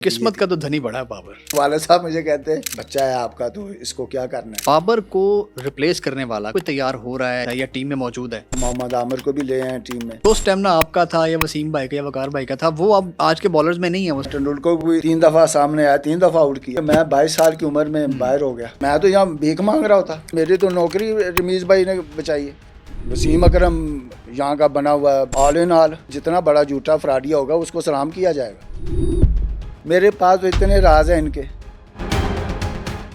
किस्मत का तो धनी बड़ा है बाबर। वाले साहब मुझे कहते हैं बच्चा है आपका तो इसको क्या करना है। बाबर को रिप्लेस करने वाला कोई तैयार हो रहा है या टीम में मौजूद है? मोहम्मद आमिर को भी ले आए टीम में। तो स्टेमिना आपका था या वसीम भाई का या वकार भाई का था, वो अब आज के बॉलर्स में नहीं है। वो तेंदुलकर को भी 3 दफा सामने आया, 3 दफा आउट किया। मैं 22 साल की उम्र में बाहर हो गया। मैं तो यहाँ भीख मांग रहा होता। मेरी तो नौकरी रमीज भाई ने बचाई है। वसीम अकरम यहाँ का बना हुआ ऑल इन ऑल, जितना बड़ा झूठा फ्राडिया होगा उसको सलाम किया जाएगा। मेरे पास तो इतने राज हैं इनके।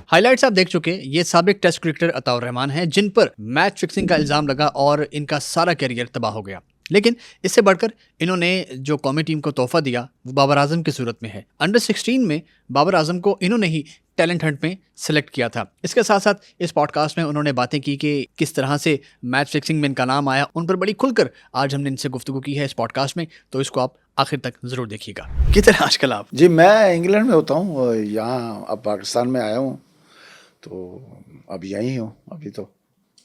हाइलाइट्स आप देख चुके। ये साबिक टेस्ट क्रिकेटर अताउर रहमान हैं जिन पर मैच फिक्सिंग का इल्जाम लगा और इनका सारा करियर तबाह हो गया। लेकिन इससे बढ़कर इन्होंने जो कौमी टीम को तोहफा दिया वो बाबर आजम की सूरत में है। अंडर 16 में बाबर आजम को इन्होंने ही टैलेंट हंट में सिलेक्ट किया था। इसके साथ साथ इस पॉडकास्ट में उन्होंने बातें की कि किस तरह से मैच फिक्सिंग में इनका नाम आया। उन पर बड़ी खुलकर आज हमने इनसे गुफ्तगू की है इस पॉडकास्ट में, तो इसको आप आखिर तक जरूर देखिएगा। किधर हैं आजकल आप? जी मैं इंग्लैंड में होता हूँ, यहाँ अब पाकिस्तान में आया हूँ, तो अब यहीं हूँ अभी। तो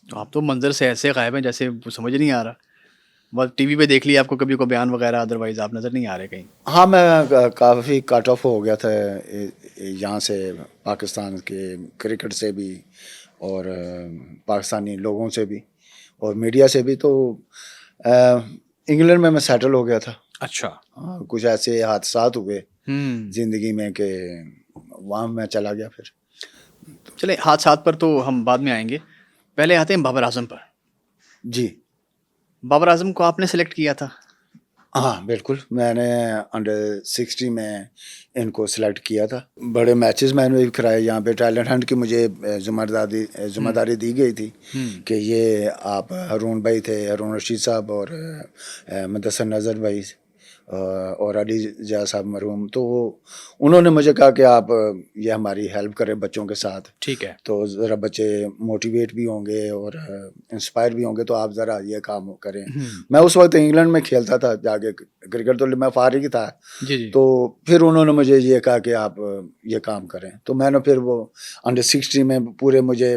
आप तो मंजर से ऐसे गायब हैं जैसे समझ नहीं आ रहा। बस टीवी पे देख लिया आपको कभी को बयान वगैरह, अदरवाइज आप नजर नहीं आ रहे कहीं। हाँ मैं काफ़ी कट ऑफ हो गया था यहाँ से, पाकिस्तान के क्रिकेट से भी और पाकिस्तानी लोगों से भी और मीडिया से भी। तो इंग्लैंड में मैं सेटल हो गया था। अच्छा। हाँ, कुछ ऐसे हादसात हुए ज़िंदगी में कि वहाँ मैं चला गया फिर। चले हाथ पर तो हम बाद में आएंगे, पहले आते हैं बाबर आजम पर। जी बाबर आजम को आपने सेलेक्ट किया था? हाँ बिल्कुल, मैंने अंडर 60 में इनको सिलेक्ट किया था। बड़े मैचेस मैंने भी कराए यहाँ पे। टैलेंट हंट की मुझे जिम्मेदारी दी गई थी कि ये आप हारून भाई थे, हारून रशीद साहब और मुदस्सिर नज़र भाई और अली जा साहब मरहूम, तो उन्होंने मुझे कहा कि आप ये हमारी हेल्प करें बच्चों के साथ। ठीक है। तो ज़रा बच्चे मोटिवेट भी होंगे और इंस्पायर भी होंगे, तो आप ज़रा ये काम करें। मैं उस वक्त इंग्लैंड में खेलता था जाके क्रिकेट, तो मैं फारिग ही था। जी जी। तो फिर उन्होंने मुझे ये कहा कि आप ये काम करें। तो मैंने फिर वो अंडर 60 में पूरे मुझे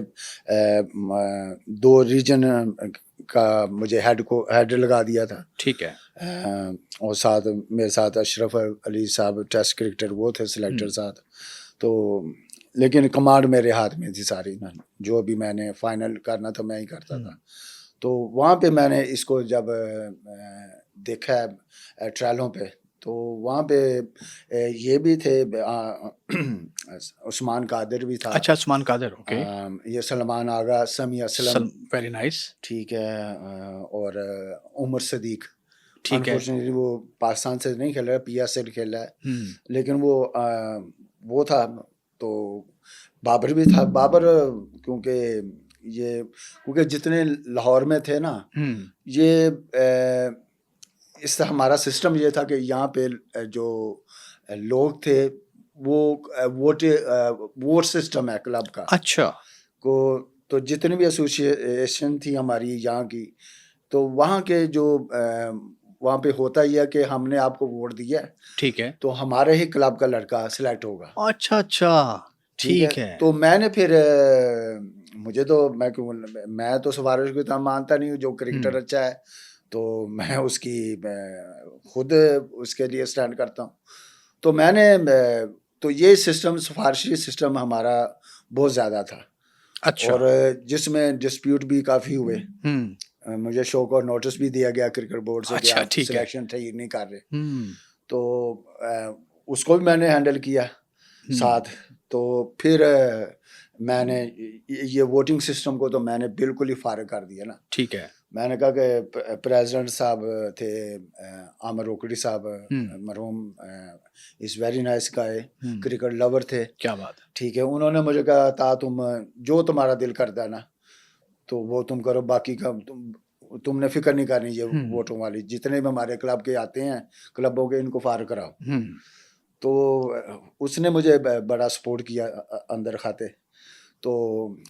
2 रीजन का मुझे हेड लगा दिया था। ठीक है। और साथ मेरे साथ अशरफ अली साहब टेस्ट क्रिकेटर वो थे सिलेक्टर साथ। तो लेकिन कमांड मेरे हाथ में थी सारी, जो भी मैंने फाइनल करना था मैं ही करता था। तो वहाँ पे मैंने इसको जब देखा है ट्रायलों पे, तो वहाँ पे ये भी थे उस्मान कादिर भी था। अच्छा, उस्मान कादिर, ओके। ये सलमान आगा, समी असलम, वेरी नाइस। ठीक है, और उमर सदीक। ठीक है। अनफॉर्चुनेटली वो पाकिस्तान से नहीं खेल रहा है, पिया से खेल रहा है, लेकिन वो था। तो बाबर भी था। बाबर क्योंकि जितने लाहौर में थे ना, ये इससे हमारा सिस्टम ये था कि यहाँ पे जो लोग थे वो वोट सिस्टम है क्लब का। अच्छा। को तो जितनी भी एसोसिएशन थी हमारी यहाँ की, तो वहाँ के जो वहाँ पे होता ही है कि हमने आपको वोट दिया है, ठीक है। तो हमारे ही क्लब का लड़का सिलेक्ट होगा। अच्छा अच्छा, ठीक है। तो मैंने फिर मुझे तो मैं तो सिफारिश को इतना मानता नहीं हूँ। जो क्रिकेटर अच्छा है तो मैं उसकी खुद उसके लिए स्टैंड करता हूँ। तो मैंने तो ये सिस्टम, सिफारिशी सिस्टम हमारा बहुत ज़्यादा था। अच्छा। और जिसमें डिस्प्यूट भी काफ़ी हुए। मुझे शो को नोटिस भी दिया गया क्रिकेट बोर्ड से कि अच्छा, आप ठीक है। सिलेक्शन ठीक नहीं कर रहे। तो उसको भी मैंने हैंडल किया साथ। तो फिर मैंने ये वोटिंग सिस्टम को तो मैंने बिल्कुल ही फारिग कर दिया ना। ठीक है। मैंने कहा कि प्रेसिडेंट साहब थे आमिर रोकड़ी साहब, मरहूम, इस very nice guy, cricket lover थे। क्या बात है। ठीक है, उन्होंने मुझे कहा था तुम जो तुम्हारा दिल करता है ना तो वो तुम करो, बाकी का तुमने फिक्र नहीं करनी। ये वोटों वाली जितने भी हमारे क्लब के आते हैं, क्लबों के, इनको फार कराओ। तो उसने मुझे बड़ा सपोर्ट किया अंदर खाते। तो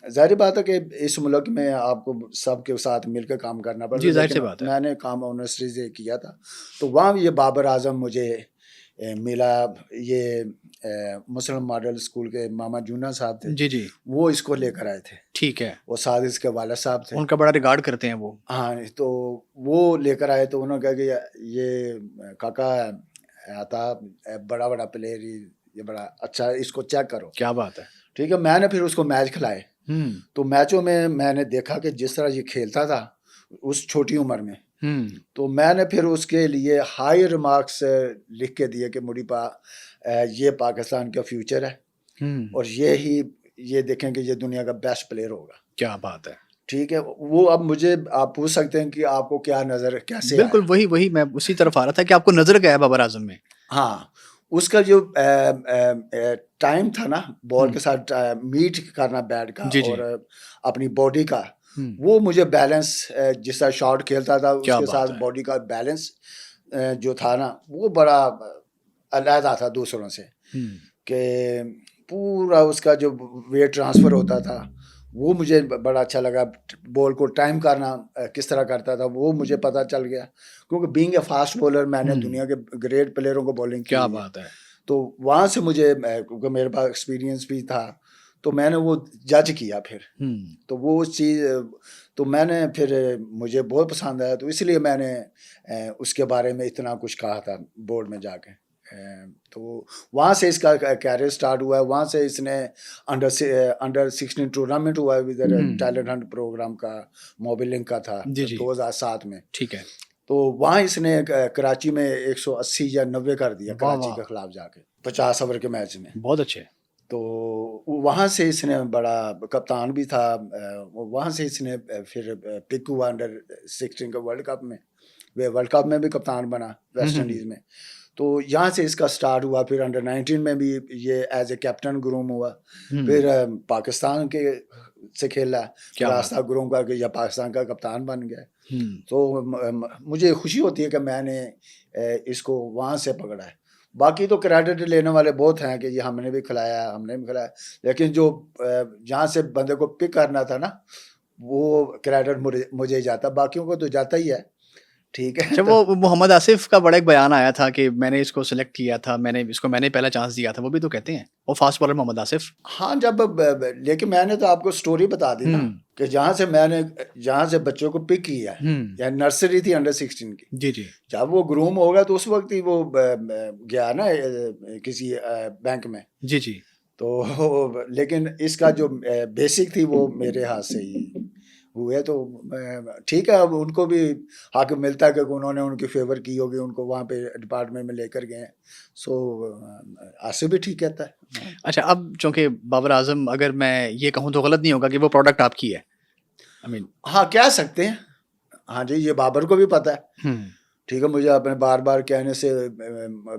जाहिर बात है कि इस मुल्क में आपको सबके साथ मिलकर काम करना पड़ता है, लेकिन मैंने काम ऑनेस्टली से किया था। तो वहाँ ये बाबर आजम मुझे मिला। ये मुस्लिम मॉडल स्कूल के मामा जूना साहब थे, जी जी, वो इसको लेकर आए थे। ठीक है। वो साथ इसके वाला साहब थे, उनका बड़ा रिगार्ड करते हैं वो। हाँ। तो वो लेकर आए, तो उन्होंने कहा कि ये काका आता बड़ा बड़ा प्लेयर ये बड़ा अच्छा है, इसको चेक करो। क्या बात है। ठीक है, मैंने फिर उसको मैच खिलाए। तो मैचों में मैंने देखा कि जिस तरह ये खेलता था उस छोटी उम्र में, तो मैंने फिर उसके लिए हाई रिमार्क्स लिख के दिए कि मुड़ीपा ये पाकिस्तान का फ्यूचर है और ये देखें कि ये दुनिया का बेस्ट प्लेयर होगा। क्या बात है। ठीक है, वो अब मुझे आप पूछ सकते हैं कि आपको क्या नजर कैसे बिल्कुल आया? वही मैं उसी तरफ आ रहा था कि आपको नजर क्या है बाबर आजम में। हाँ, उसका जो टाइम था ना बॉल के साथ मीट करना बैट का जी, जी। और अपनी बॉडी का, वो मुझे बैलेंस जिस तरह शॉट खेलता था क्या उसके बात साथ है। बॉडी का बैलेंस जो था ना वो बड़ा अलहदा था दूसरों से, कि पूरा उसका जो वेट ट्रांसफर होता था वो मुझे बड़ा अच्छा लगा। बॉल को टाइम करना किस तरह करता था वो मुझे पता चल गया, क्योंकि बीइंग ए फास्ट बॉलर मैंने दुनिया के ग्रेट प्लेयरों को बॉलिंग की क्या है। बात है। तो वहाँ से मुझे क्योंकि मेरे पास एक्सपीरियंस भी था तो मैंने वो जज किया फिर। तो वो चीज़ तो मैंने फिर मुझे बहुत पसंद आया, तो इसलिए मैंने उसके बारे में इतना कुछ कहा था बोर्ड में जाके। तो वहाँ से इसका कैरियर स्टार्ट हुआ है। वहाँ से इसने अंडर 16 टूर्नामेंट हुआ है इधर टैलेंट हंट प्रोग्राम का, मोबाइल लिंक का था जी, जी। 2007 में। ठीक है। तो वहाँ इसने कराची में 180 या 90 कर दिया वाह, कराची वाह। के खिलाफ जाके 50 ओवर के मैच में। बहुत अच्छे। तो वहाँ से इसने बड़ा कप्तान भी था। वहाँ से इसने फिर पिक हुआ अंडर 16 के वर्ल्ड कप में। वे वर्ल्ड कप में भी कप्तान बना वेस्ट इंडीज़ में। तो यहाँ से इसका स्टार्ट हुआ। फिर अंडर 19 में भी ये एज ए कैप्टन ग्रूम हुआ। फिर पाकिस्तान के से खेला, रास्ता ग्रूम करके या पाकिस्तान का कप्तान बन गया। तो मुझे खुशी होती है कि मैंने इसको वहाँ से पकड़ा है। बाकी तो क्रेडिट लेने वाले बहुत हैं कि ये हमने भी खिलाया, लेकिन जो जहाँ से बंदे को पिक करना था ना वो क्रेडिट मुझे जाता, बाकियों को तो जाता ही है। ठीक है। अच्छा, वो मोहम्मद आसिफ का बड़ा एक बयान आया था कि मैंने इसको सिलेक्ट किया था, मैंने पहला चांस दिया था, वो भी तो कहते हैं वो फास्ट बॉलर मोहम्मद आसिफ। हाँ, लेकिन मैंने तो आपको स्टोरी बता दी ना कि जहाँ से बच्चों को पिक किया या नर्सरी थी अंडर 16 की। जी, जी। जब वो ग्रूम होगा तो उस वक्त ही वो गया ना किसी बैंक में। जी, जी। तो लेकिन इसका जो बेसिक थी वो मेरे हाथ से ही हुए। तो ठीक है, अब उनको भी हक मिलता है कि उन्होंने उनकी फेवर की होगी, उनको वहाँ पे डिपार्टमेंट में लेकर गए। सो आसिफ भी ठीक कहता है। अच्छा, अब चूंकि बाबर आजम, अगर मैं ये कहूँ तो गलत नहीं होगा कि वो प्रोडक्ट आपकी है। आई मीन हाँ, कह सकते हैं। हाँ जी, ये बाबर को भी पता है। ठीक है, मुझे अपने बार बार कहने से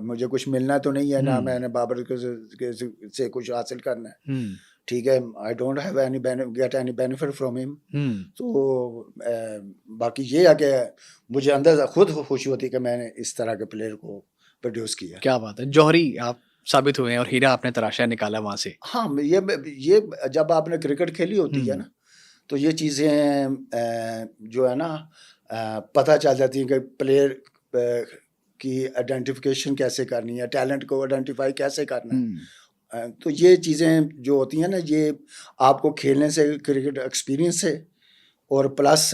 मुझे कुछ मिलना तो नहीं है, ना मैंने बाबर से कुछ हासिल करना है। ठीक है, I don't have any get any benefit from him. तो बाकी ये है कि मुझे अंदर खुद खुशी होती है कि मैंने इस तरह के प्लेयर को प्रोड्यूस किया। क्या बात है, जौहरी आप साबित हुए हैं और हीरा आपने तराशा निकाला वहां से। हाँ, ये जब आपने क्रिकेट खेली होती है ना तो ये चीज़ें जो है ना पता चल जाती हैं कि प्लेयर की आइडेंटिफिकेशन कैसे करनी है, टैलेंट को आइडेंटिफाई कैसे करना है। तो ये चीज़ें जो होती हैं ना, ये आपको खेलने से, क्रिकेट एक्सपीरियंस से और प्लस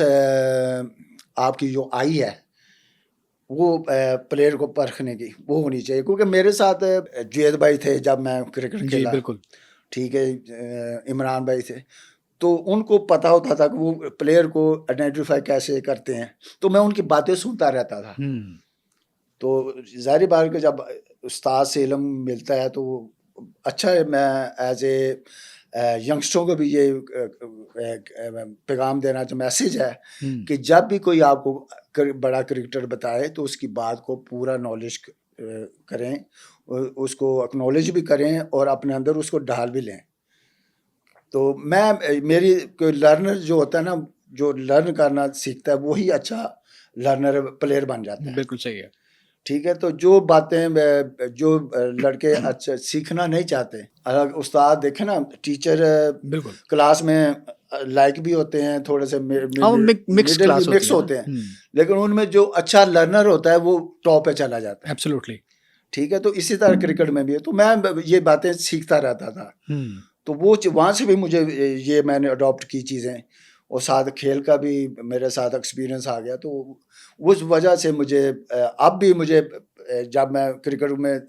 आपकी जो आई है वो प्लेयर को परखने की वो होनी चाहिए। क्योंकि मेरे साथ जुएद भाई थे जब मैं क्रिकेट जी, खेला। बिल्कुल। ठीक है, इमरान भाई थे, तो उनको पता होता था कि वो प्लेयर को आइडेंटिफाई कैसे करते हैं, तो मैं उनकी बातें सुनता रहता था। तो ज़ाहिर बात है कि जब उस्ताद से इल्म मिलता है तो अच्छा है। मैं एज ए यंगस्टरों को भी ये पैगाम देना जो मैसेज है कि जब भी कोई आपको बड़ा क्रिकेटर बताए तो उसकी बात को पूरा नॉलेज करें, उसको एक्नॉलेज भी करें और अपने अंदर उसको ढाल भी लें। तो मेरी कोई लर्नर जो होता है ना, जो लर्न करना सीखता है वही अच्छा लर्नर प्लेयर बन जाता है। बिल्कुल सही है। ठीक है, तो जो बातें जो लड़के अच्छा सीखना नहीं चाहते, अगर उस्ताद देखे ना, टीचर बिल्कुल। क्लास में लाइक भी होते हैं, थोड़े से मिक्स मिडिल भी क्लास मिक्स होते हैं, लेकिन उनमें जो अच्छा लर्नर होता है वो टॉप पे चला जाता है। एब्सोल्युटली। ठीक है, तो इसी तरह क्रिकेट में भी है। तो मैं ये बातें सीखता रहता था। तो वो वहाँ से भी मुझे ये मैंने अडॉप्ट की चीज़ें, और साथ खेल का भी मेरे साथ एक्सपीरियंस आ गया। तो उस वजह से मुझे अब भी मुझे जब मैं क्रिकेट में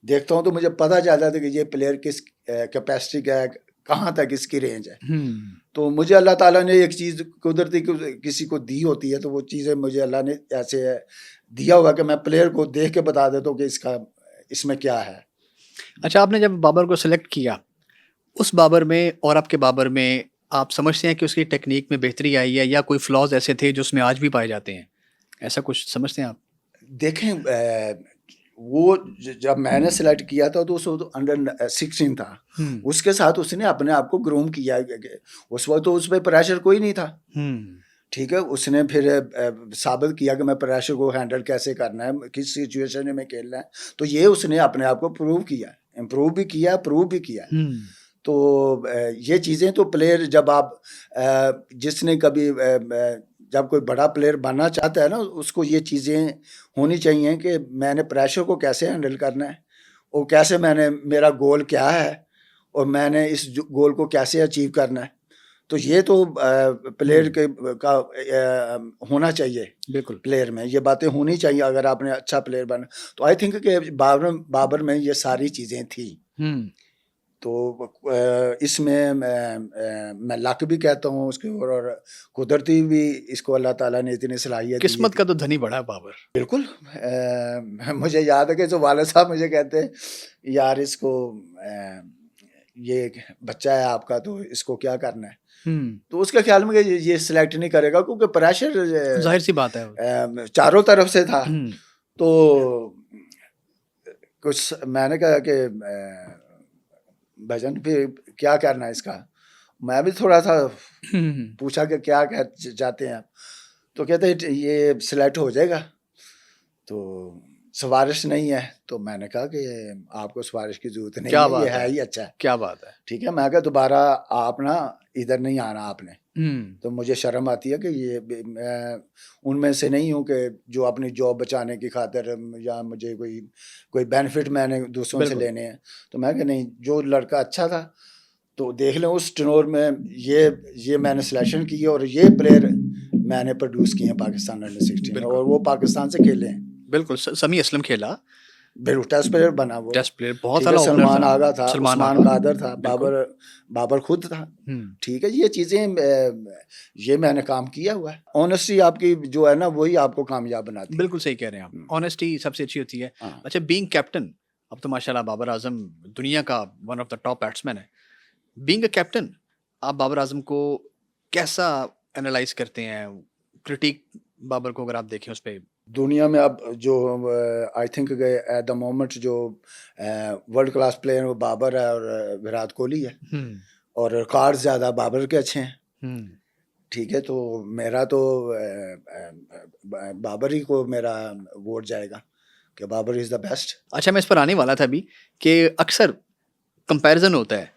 देखता हूँ तो मुझे पता चलता था कि ये प्लेयर किस कैपेसिटी का है, कहाँ तक इसकी रेंज है। तो मुझे अल्लाह ताला ने एक चीज़ कुदरती किसी को दी होती है, तो वो चीज़ें मुझे अल्लाह ने ऐसे दिया हुआ कि मैं प्लेयर को देख के बता देता हूँ कि इसमें क्या है। अच्छा, आपने जब बाबर को सिलेक्ट किया, उस बाबर में और आपके बाबर में आप समझते हैं कि उसकी टेक्निक में बेहतरी आई है या कोई फ्लॉज ऐसे थे जो उसमें आज भी पाए जाते हैं? ऐसा कुछ समझते हैं आप? देखें, वो जब मैंने सेलेक्ट किया था तो उस अंडर 16 था। उसके साथ उसने अपने आप को ग्रूम किया। उस वक्त तो उस पर प्रेशर कोई नहीं था। ठीक है, उसने फिर साबित किया कि मैं प्रेशर को हैंडल कैसे करना है, किस सिचुएशन में खेलना है। तो ये उसने अपने आप को प्रूव किया, इम्प्रूव भी किया, प्रूव भी किया। तो ये चीज़ें तो प्लेयर जब आप जिसने कभी जब कोई बड़ा प्लेयर बनना चाहता है ना, उसको ये चीज़ें होनी चाहिए कि मैंने प्रेशर को कैसे हैंडल करना है और कैसे मेरा गोल क्या है और मैंने इस गोल को कैसे अचीव करना है। तो ये तो प्लेयर का होना चाहिए। बिल्कुल, प्लेयर में ये बातें होनी चाहिए अगर आपने अच्छा प्लेयर बना। तो आई थिंक कि बाबर में ये सारी चीज़ें थी। तो इसमें मैं लक भी कहता हूँ उसके, और कुदरती भी इसको अल्लाह ताला ने इतनी सलाहियत दी। किस्मत का तो धनी बड़ा है बाबर। बिल्कुल। मुझे याद है कि जो वाले साहब मुझे कहते हैं, यार इसको ये बच्चा है आपका, तो इसको क्या करना है। तो उसके ख्याल में ये सिलेक्ट नहीं करेगा क्योंकि प्रेशर जाहिर सी बात है चारों तरफ से था। तो कुछ मैंने कहा कि भजन फिर क्या करना है इसका। मैं भी थोड़ा सा पूछा कि क्या चाहते हैं आप। तो कहते हैं ये सिलेक्ट हो जाएगा, तो सिफारिश नहीं है। तो मैंने कहा कि आपको सिफारिश की जरूरत नहीं है, ये है ही अच्छा है। क्या बात है। ठीक है, मैं कहा दोबारा आप ना इधर नहीं आना आपने। तो मुझे शर्म आती है कि ये मैं उनमें से नहीं हूँ कि जो अपनी जॉब बचाने की खातिर या मुझे कोई बेनिफिट मैंने दूसरों से लेने हैं। तो मैं कहा नहीं, जो लड़का अच्छा था तो देख लें उस टेनोर में ये मैंने सिलेक्शन की है और ये प्लेयर मैंने प्रोड्यूस किए हैं पाकिस्तान अंडर 16 और वो पाकिस्तान से खेले हैं। बिल्कुल, समी असलम खेला, बिल्कुल टेस्ट प्लेयर बना वो। टेस्ट प्लेयर बहुत सारा। सलमान आगा था, उस्मान कादर था, बाबर खुद था। ठीक है, ये चीज़ें ये मैंने काम किया हुआ है। ऑनेस्टी आपकी जो है ना, वही आपको कामयाब बनाती है। बिल्कुल सही कह रहे हैं आप, ऑनेस्टी सबसे अच्छी होती है। अच्छा, बीइंग कैप्टन, अब तो माशाल्लाह बाबर आजम दुनिया का one of the top batsman है। बीइंग अ कैप्टन, आप बाबर आजम को कैसा एनालाइज करते हैं? क्रिटिक बाबर को अगर आप देखें उस पर, दुनिया में अब जो I think at the moment जो वर्ल्ड क्लास प्लेयर वो बाबर है और विराट कोहली है, और रिकॉर्ड ज़्यादा बाबर के अच्छे हैं। ठीक है, तो मेरा तो बाबर ही को मेरा वोट जाएगा कि बाबर इज़ द बेस्ट। अच्छा, मैं इस पर आने वाला था अभी कि अक्सर कंपैरिजन होता है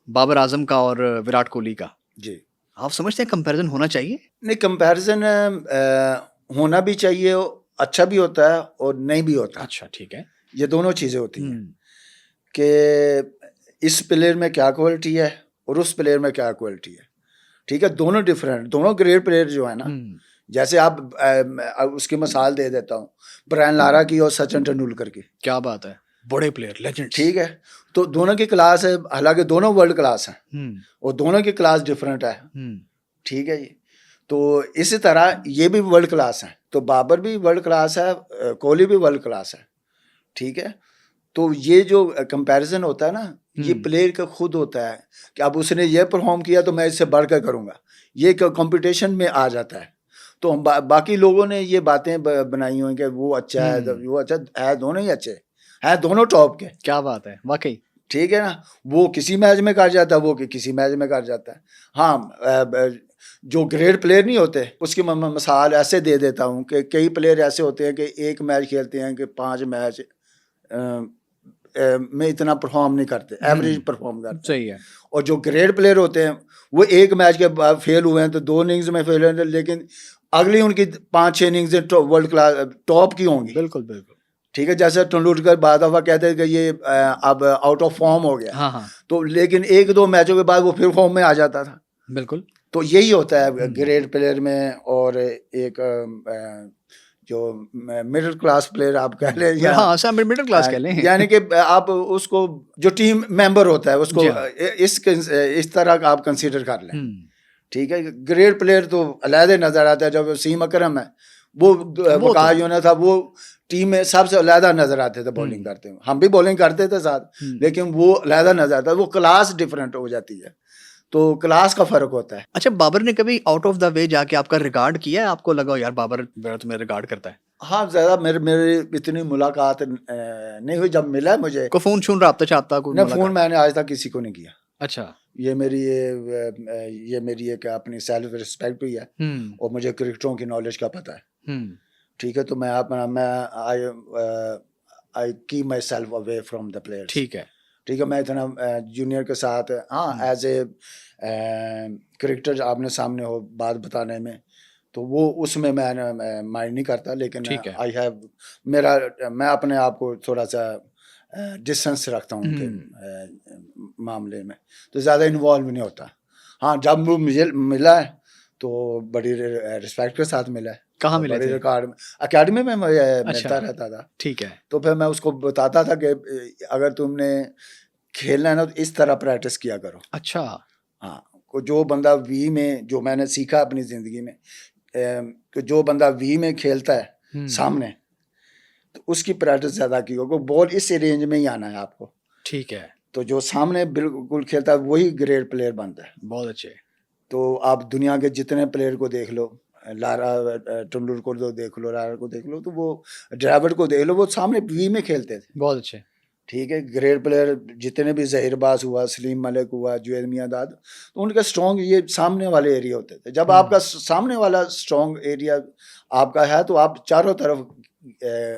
बाबर आजम का और विराट कोहली का। जी, आप समझते हैं कंपैरिजन होना चाहिए? नहीं, कंपैरिजन होना भी चाहिए, अच्छा भी होता है और नहीं भी होता। अच्छा, ठीक है, ये दोनों चीज़ें होती हैं कि इस प्लेयर में क्या क्वालिटी है और उस प्लेयर में क्या क्वालिटी है। ठीक है, दोनों डिफरेंट, दोनों ग्रेट प्लेयर जो है ना। जैसे आप उसकी मिसाल दे देता हूँ, ब्रायन लारा की और सचिन तेंदुलकर की। क्या बात है, बड़े प्लेयर, लेजेंड्स। ठीक है, तो दोनों की क्लास है, हालांकि दोनों वर्ल्ड क्लास हैं और दोनों की क्लास डिफरेंट है। ठीक है जी, तो इसी तरह ये भी वर्ल्ड क्लास है। तो बाबर भी वर्ल्ड क्लास है, कोहली भी वर्ल्ड क्लास है। ठीक है, तो ये जो कंपैरिजन होता है ना, ये प्लेयर का खुद होता है कि अब उसने ये परफॉर्म किया तो मैं इससे बढ़कर करूँगा, ये कंपटीशन में आ जाता है। तो हम बाकी लोगों ने ये बातें बनाई हुई कि वो अच्छा है, वो अच्छा है, दोनों ही अच्छे हैं, दोनों टॉप के। क्या बात है, वाकई। ठीक है ना, वो किसी मैच में कर जाता है, वो किसी मैच में कर जाता है। हाँ, जो ग्रेट प्लेयर नहीं होते उसकी मैं मिसाल ऐसे दे देता हूँ कि कई प्लेयर ऐसे होते हैं कि एक मैच खेलते हैं कि 5 मैच में इतना परफॉर्म नहीं करते, एवरेज परफॉर्म करते। सही है। और जो ग्रेट प्लेयर होते हैं वो एक मैच के बाद फेल हुए हैं तो 2 इनिंग्स में फेल हुए हैं, लेकिन अगली उनकी 5-6 इनिंग्स वर्ल्ड क्लास टॉप की होंगी। बिल्कुल बिल्कुल। ठीक है, जैसे तेंदुलकर बाद दफा कहते हैं कि ये अब आउट ऑफ फॉर्म हो गया। हाँ। तो लेकिन 1-2 मैचों के बाद वो फिर फॉर्म में आ जाता था। बिल्कुल। तो यही होता है ग्रेट प्लेयर में और एक जो मिडिल क्लास प्लेयर आप कह लें या हाँ सब मिडिल क्लास कह लें। यानी कि आप उसको जो टीम मेंबर होता है उसको जी हाँ। इस तरह का आप कंसीडर कर लें। हम्म, ठीक है, ग्रेट प्लेयर तो अलहदे नजर आता है। जब वसीम अकरम है, वो वो वकास तो यूनिस था, वो टीम में सबसे अलहदा नजर आते थे बॉलिंग करते हुए। हम भी बॉलिंग करते थे साथ, लेकिन वो अलहदा नजर आता है। वो क्लास डिफरेंट हो जाती है, तो क्लास का फर्क होता है। अच्छा, बाबर ने कभी आउट ऑफ द वे जाके आपका रिगार्ड किया है? आपको लगा यार बाबर मेरा तुम्हें रिगार्ड करता है? हाँ, ज्यादा मेरे मेरे इतनी मुलाकात नहीं हुई। जब मिला मुझे, को फोन शून राब्ता चाहता कोई न फोन मुलाकात? मैंने आज तक किसी को नहीं किया। अच्छा। ये मेरी एक अपनी सेल्फ रिस्पेक्ट भी है, और मुझे क्रिकेटरों की नॉलेज का पता है। ठीक है, तो मैं I keep my self away from the players. ठीक है। ठीक है, मैं इतना जूनियर के साथ, हाँ, एज ए क्रिकेटर आपने सामने हो बात बताने में, तो वो उसमें मैं माइंड नहीं करता। लेकिन ठीक है। आई हैव मैं अपने आप को थोड़ा सा डिस्टेंस रखता हूँ उनके मामले में, तो ज़्यादा इन्वॉल्व नहीं होता। हाँ, जब वो मुझे मिला है तो बड़ी रिस्पेक्ट के साथ मिला है। कहाँ मिले बड़ी थे? रिकॉर्ड अकेडमी में मिलता अच्छा। रहता था। ठीक है। तो फिर मैं उसको बताता था कि अगर तुमने खेलना है ना तो इस तरह प्रैक्टिस किया करो। अच्छा। हाँ, जो बंदा वी में, जो मैंने सीखा अपनी ज़िंदगी में, कि जो बंदा वी में खेलता है सामने, तो उसकी प्रैक्टिस ज़्यादा की होगी। बॉल इस रेंज में ही आना है आपको। ठीक है। तो जो सामने बिल्कुल खेलता है वही ग्रेट प्लेयर बनता है। बहुत अच्छे। तो आप दुनिया के जितने प्लेयर को देख लो, लारा तेंदुलकर को देख लो, लारा को देख लो, तो वो ड्राविड को देख लो, वो सामने वी में खेलते थे। बहुत अच्छे। ठीक है, ग्रेट प्लेयर जितने भी जहीर बास हुआ, सलीम मलिक हुआ, जुएल मियांदाद, तो उनका स्ट्रॉन्ग ये सामने वाले एरिया होते थे। जब आपका सामने वाला स्ट्रॉन्ग एरिया आपका है तो आप चारों तरफ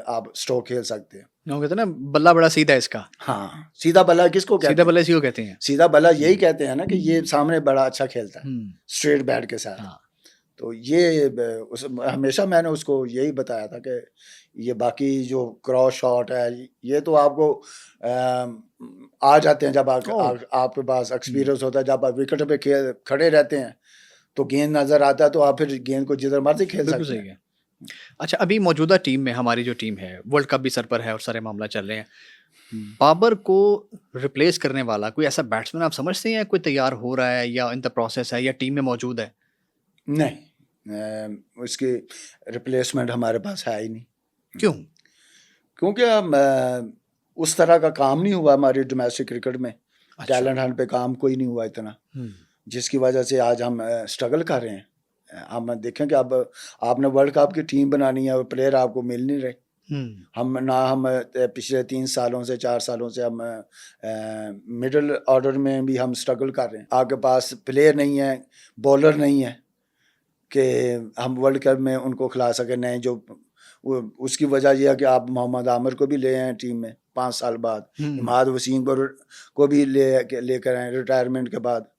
आप स्ट्रोक खेल सकते हैं। वो कहते हैं ना बल्ला बड़ा सीधा है इसका। हाँ, सीधा बल्ला किसको कहते सीधा हैं? बल्ला इसी को कहते हैं। सीधा बल्ला यही कहते हैं ना, कि ये सामने बड़ा अच्छा खेलता है स्ट्रेट बैट के साथ। हाँ। तो ये हमेशा मैंने उसको यही बताया था कि ये बाकी जो क्रॉस शॉट है, ये तो आपको आ जाते हैं जब आपके पास एक्सपीरियंस होता है। जब आप विकेट पे खड़े रहते हैं तो गेंद नजर आता है, तो आप फिर गेंद को जिधर मर्जी खेल बिल्कुल सकते सही हैं। है। अच्छा, अभी मौजूदा टीम में हमारी जो टीम है, वर्ल्ड कप भी सर पर है और सारे मामला चल रहे हैं। बाबर को रिप्लेस करने वाला कोई ऐसा बैट्समैन आप समझते हैं कोई तैयार हो रहा है, या इन द प्रोसेस है, या टीम में मौजूद है? नहीं, उसकी रिप्लेसमेंट हमारे पास है ही नहीं। क्यों? क्योंकि उस तरह का काम नहीं हुआ हमारी डोमेस्टिक क्रिकेट में। अच्छा। टैलेंट हंट पे काम कोई नहीं हुआ इतना, जिसकी वजह से आज हम स्ट्रगल कर रहे हैं। हम देखें कि अब आपने वर्ल्ड कप की टीम बनानी है और प्लेयर आपको मिल नहीं रहे। हम पिछले 3 सालों से 4 सालों से हम मिडिल ऑर्डर में भी हम स्ट्रगल कर रहे हैं। आपके पास प्लेयर नहीं है, बॉलर नहीं है कि हम वर्ल्ड कप में उनको खिला सकें। नहीं, जो उसकी वजह यह है कि आप मोहम्मद आमिर को भी ले आए टीम में 5 साल बाद, इमाद वसीम को भी लेकर आए रिटायरमेंट के बाद।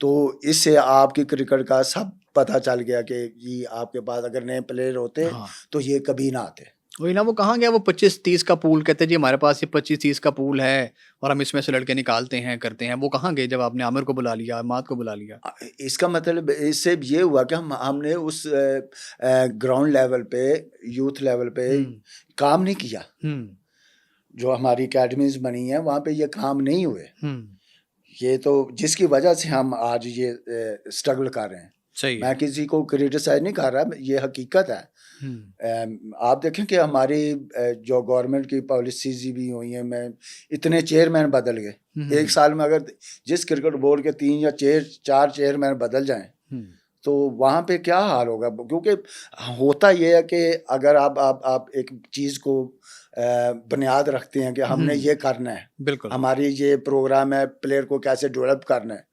तो इससे आपकी क्रिकेट का सब पता चल गया कि ये आपके पास अगर नए प्लेयर होते तो ये कभी ना आते। वही ना, वो कहाँ गया वो 25-30 का पूल? कहते जी हमारे पास ये 25-30 का पूल है और हम इसमें से लड़के निकालते हैं, करते हैं। वो कहाँ गए जब आपने आमिर को बुला लिया, इमाद को बुला लिया? इसका मतलब इससे ये हुआ कि हमने उस ग्राउंड लेवल पे, यूथ लेवल पे काम नहीं किया। जो हमारी अकेडमीज बनी है वहाँ पे ये काम नहीं हुए। ये तो जिसकी वजह से हम आज ये स्ट्रगल कर रहे हैं। सही मैं किसी को क्रिटिसाइज नहीं कर रहा, ये हकीकत है। आप देखें कि हमारी जो गवर्नमेंट की पॉलिसीज भी हुई हैं, में इतने चेयरमैन बदल गए एक साल में। अगर जिस क्रिकेट बोर्ड के 3 या 4 चेयरमैन बदल जाएं तो वहाँ पे क्या हाल होगा? क्योंकि होता ये है कि अगर आप एक चीज़ को बुनियाद रखते हैं कि हमने ये करना है, बिल्कुल, हमारी ये प्रोग्राम है, प्लेयर को कैसे डेवलप करना है,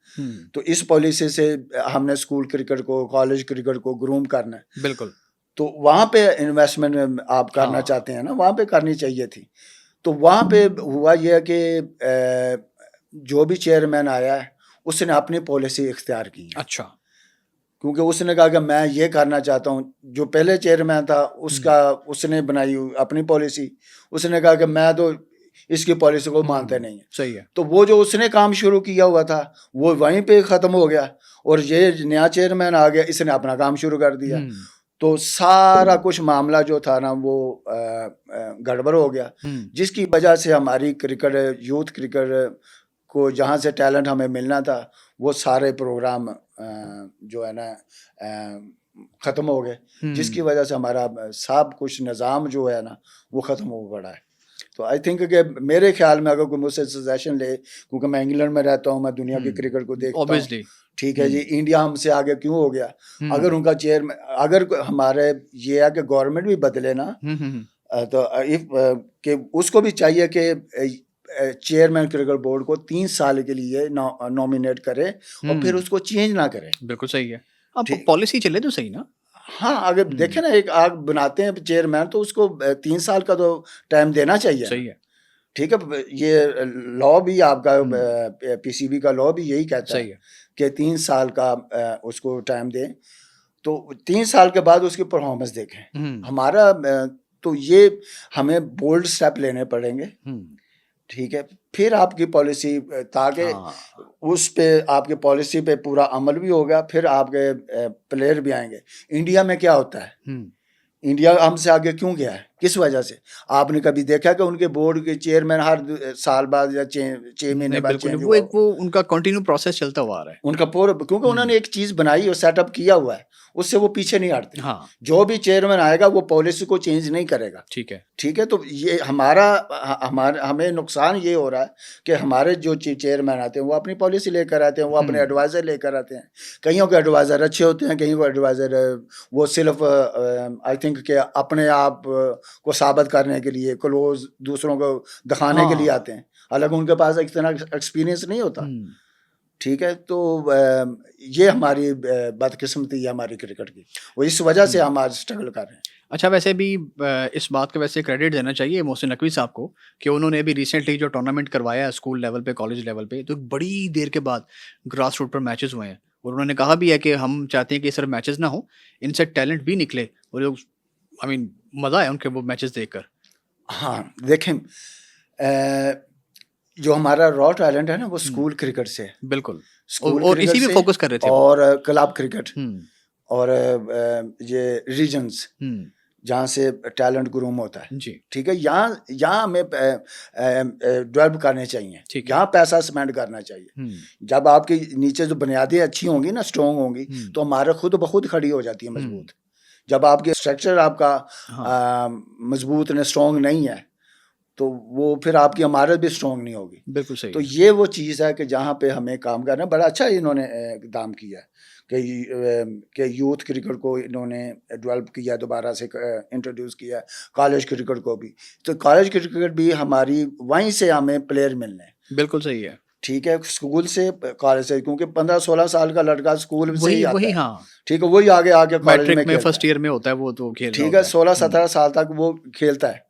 तो इस पॉलिसी से हमने स्कूल क्रिकेट को, कॉलेज क्रिकेट को ग्रूम करना है। बिल्कुल। तो वहाँ पे इन्वेस्टमेंट आप करना चाहते हैं ना, वहाँ पे करनी चाहिए थी। तो वहाँ पे हुआ यह कि जो भी चेयरमैन आया है उसने अपनी पॉलिसी इख्तियार की है। अच्छा। क्योंकि उसने कहा कि मैं ये करना चाहता हूँ। जो पहले चेयरमैन था उसने बनाई अपनी पॉलिसी। उसने कहा कि मैं तो इसकी पॉलिसी को मानते नहीं है। सही है। तो वो जो उसने काम शुरू किया हुआ था वो वहीं पे ख़त्म हो गया, और ये नया चेयरमैन आ गया, इसने अपना काम शुरू कर दिया। तो सारा कुछ मामला जो था ना वो गड़बड़ हो गया, जिसकी वजह से हमारी क्रिकेट, यूथ क्रिकेट को जहाँ से टैलेंट हमें मिलना था वो सारे प्रोग्राम जो है ना ख़त्म हो गए, जिसकी वजह से हमारा सब कुछ निज़ाम जो है ना वो ख़त्म हो पड़ा है। तो आई थिंक कि मेरे ख्याल में अगर कोई मुझसे सजेशन ले, क्योंकि मैं इंग्लैंड में रहता हूँ, मैं दुनिया की क्रिकेट को देखता हूँ, ठीक है जी, इंडिया हमसे आगे क्यों हो गया? अगर उनका अगर हमारे ये है कि गवर्नमेंट भी बदले ना, तो इफ कि उसको भी चाहिए कि चेयरमैन क्रिकेट बोर्ड को 3 साल के लिए नॉमिनेट करे और फिर उसको चेंज ना करे। बिल्कुल सही है। अब पॉलिसी चले तो सही ना। हाँ, अगर देखें ना, एक आग बनाते हैं चेयरमैन तो उसको 3 साल का तो टाइम देना चाहिए। सही है, ठीक है। ये लॉ भी आपका पीसीबी का लॉ भी यही कहता है कि 3 साल का उसको टाइम दें, तो 3 साल के बाद उसकी परफॉर्मेंस देखें। हमारा तो ये हमें बोल्ड स्टेप लेने पड़ेंगे, ठीक है, फिर आपकी पॉलिसी, ताकि उस पे आपकी पॉलिसी पे पूरा अमल भी होगा, फिर आपके प्लेयर भी आएंगे। इंडिया में क्या होता है, इंडिया हमसे आगे क्यों गया है, किस वजह से? आपने कभी देखा कि उनके बोर्ड के चेयरमैन हर साल बाद या 6 महीने बाद चेंज हुआ? वो उनका कंटिन्यू प्रोसेस चलता हुआ आ रहा है उनका पूरा, क्योंकि उन्होंने एक चीज बनाई और सेटअप किया हुआ है, उससे वो पीछे नहीं हटते। हाँ। जो भी चेयरमैन आएगा वो पॉलिसी को चेंज नहीं करेगा। ठीक है, ठीक है। तो ये हमें नुकसान ये हो रहा है कि हमारे जो चेयरमैन आते हैं वो अपनी पॉलिसी लेकर आते हैं, वो अपने एडवाइज़र लेकर आते हैं। कईयों के एडवाइज़र अच्छे होते हैं, कईयों के एडवाइज़र वो सिर्फ आई थिंक कि अपने आप को साबित करने के लिए, क्लोज दूसरों को दिखाने के लिए आते हैं, हालांकि उनके पास इतना एक्सपीरियंस नहीं होता। ठीक है। तो ये हमारी बदकिस्मती है हमारी क्रिकेट की, वो इस वजह से हम आज स्ट्रगल कर रहे हैं। अच्छा, वैसे भी इस बात का वैसे क्रेडिट देना चाहिए मोहसिन नकवी साहब को कि उन्होंने अभी रिसेंटली जो टूर्नामेंट करवाया है स्कूल लेवल पे, कॉलेज लेवल पे, तो बड़ी देर के बाद ग्रास रूट पर मैचेस हुए हैं और उन्होंने कहा भी है कि हम चाहते हैं कि सिर्फ मैचेस ना हो, इनसे टैलेंट भी निकले और लोग, आई मीन, मज़ा आया उनके वो मैचेस देखकर। हाँ, देखें, जो हमारा रॉ टैलेंट है ना वो स्कूल क्रिकेट से, बिल्कुल, स्कूल और क्रिकेट इसी पे से, फोकस कर रहे थे और क्लब क्रिकेट और ये रीजन्स जहाँ से टैलेंट ग्रूम होता है जी। ठीक है। यहाँ हमें डेवलप करने चाहिए, यहाँ पैसा स्पेंड करना चाहिए। जब आपकी नीचे जो बुनियादें अच्छी होंगी ना, स्ट्रॉन्ग होंगी, तो हमारा खुद ब खुद खड़ी हो जाती है मजबूत। जब आपके स्ट्रक्चर आपका मजबूत ने स्ट्रॉन्ग नहीं है तो वो फिर आपकी इमारत भी स्ट्रॉन्ग नहीं होगी। बिल्कुल सही। तो ये वो चीज़ है कि जहाँ पे हमें काम करना, बड़ा अच्छा इन्होंने इक़दाम किया कि यूथ क्रिकेट को इन्होंने डेवलप किया, दोबारा से इंट्रोड्यूस किया, कॉलेज क्रिकेट को भी। तो कॉलेज क्रिकेट भी हमारी वहीं से हमें प्लेयर मिलने। बिल्कुल सही है। ठीक है, स्कूल से, कॉलेज से, क्योंकि 15-16 साल का लड़का स्कूल से ही आता है। हाँ। ठीक है, वही आगे आके कॉलेज में फर्स्ट ईयर में होता है वो, तो खेल रहा ठीक है, 16-17 साल तक वो खेलता है।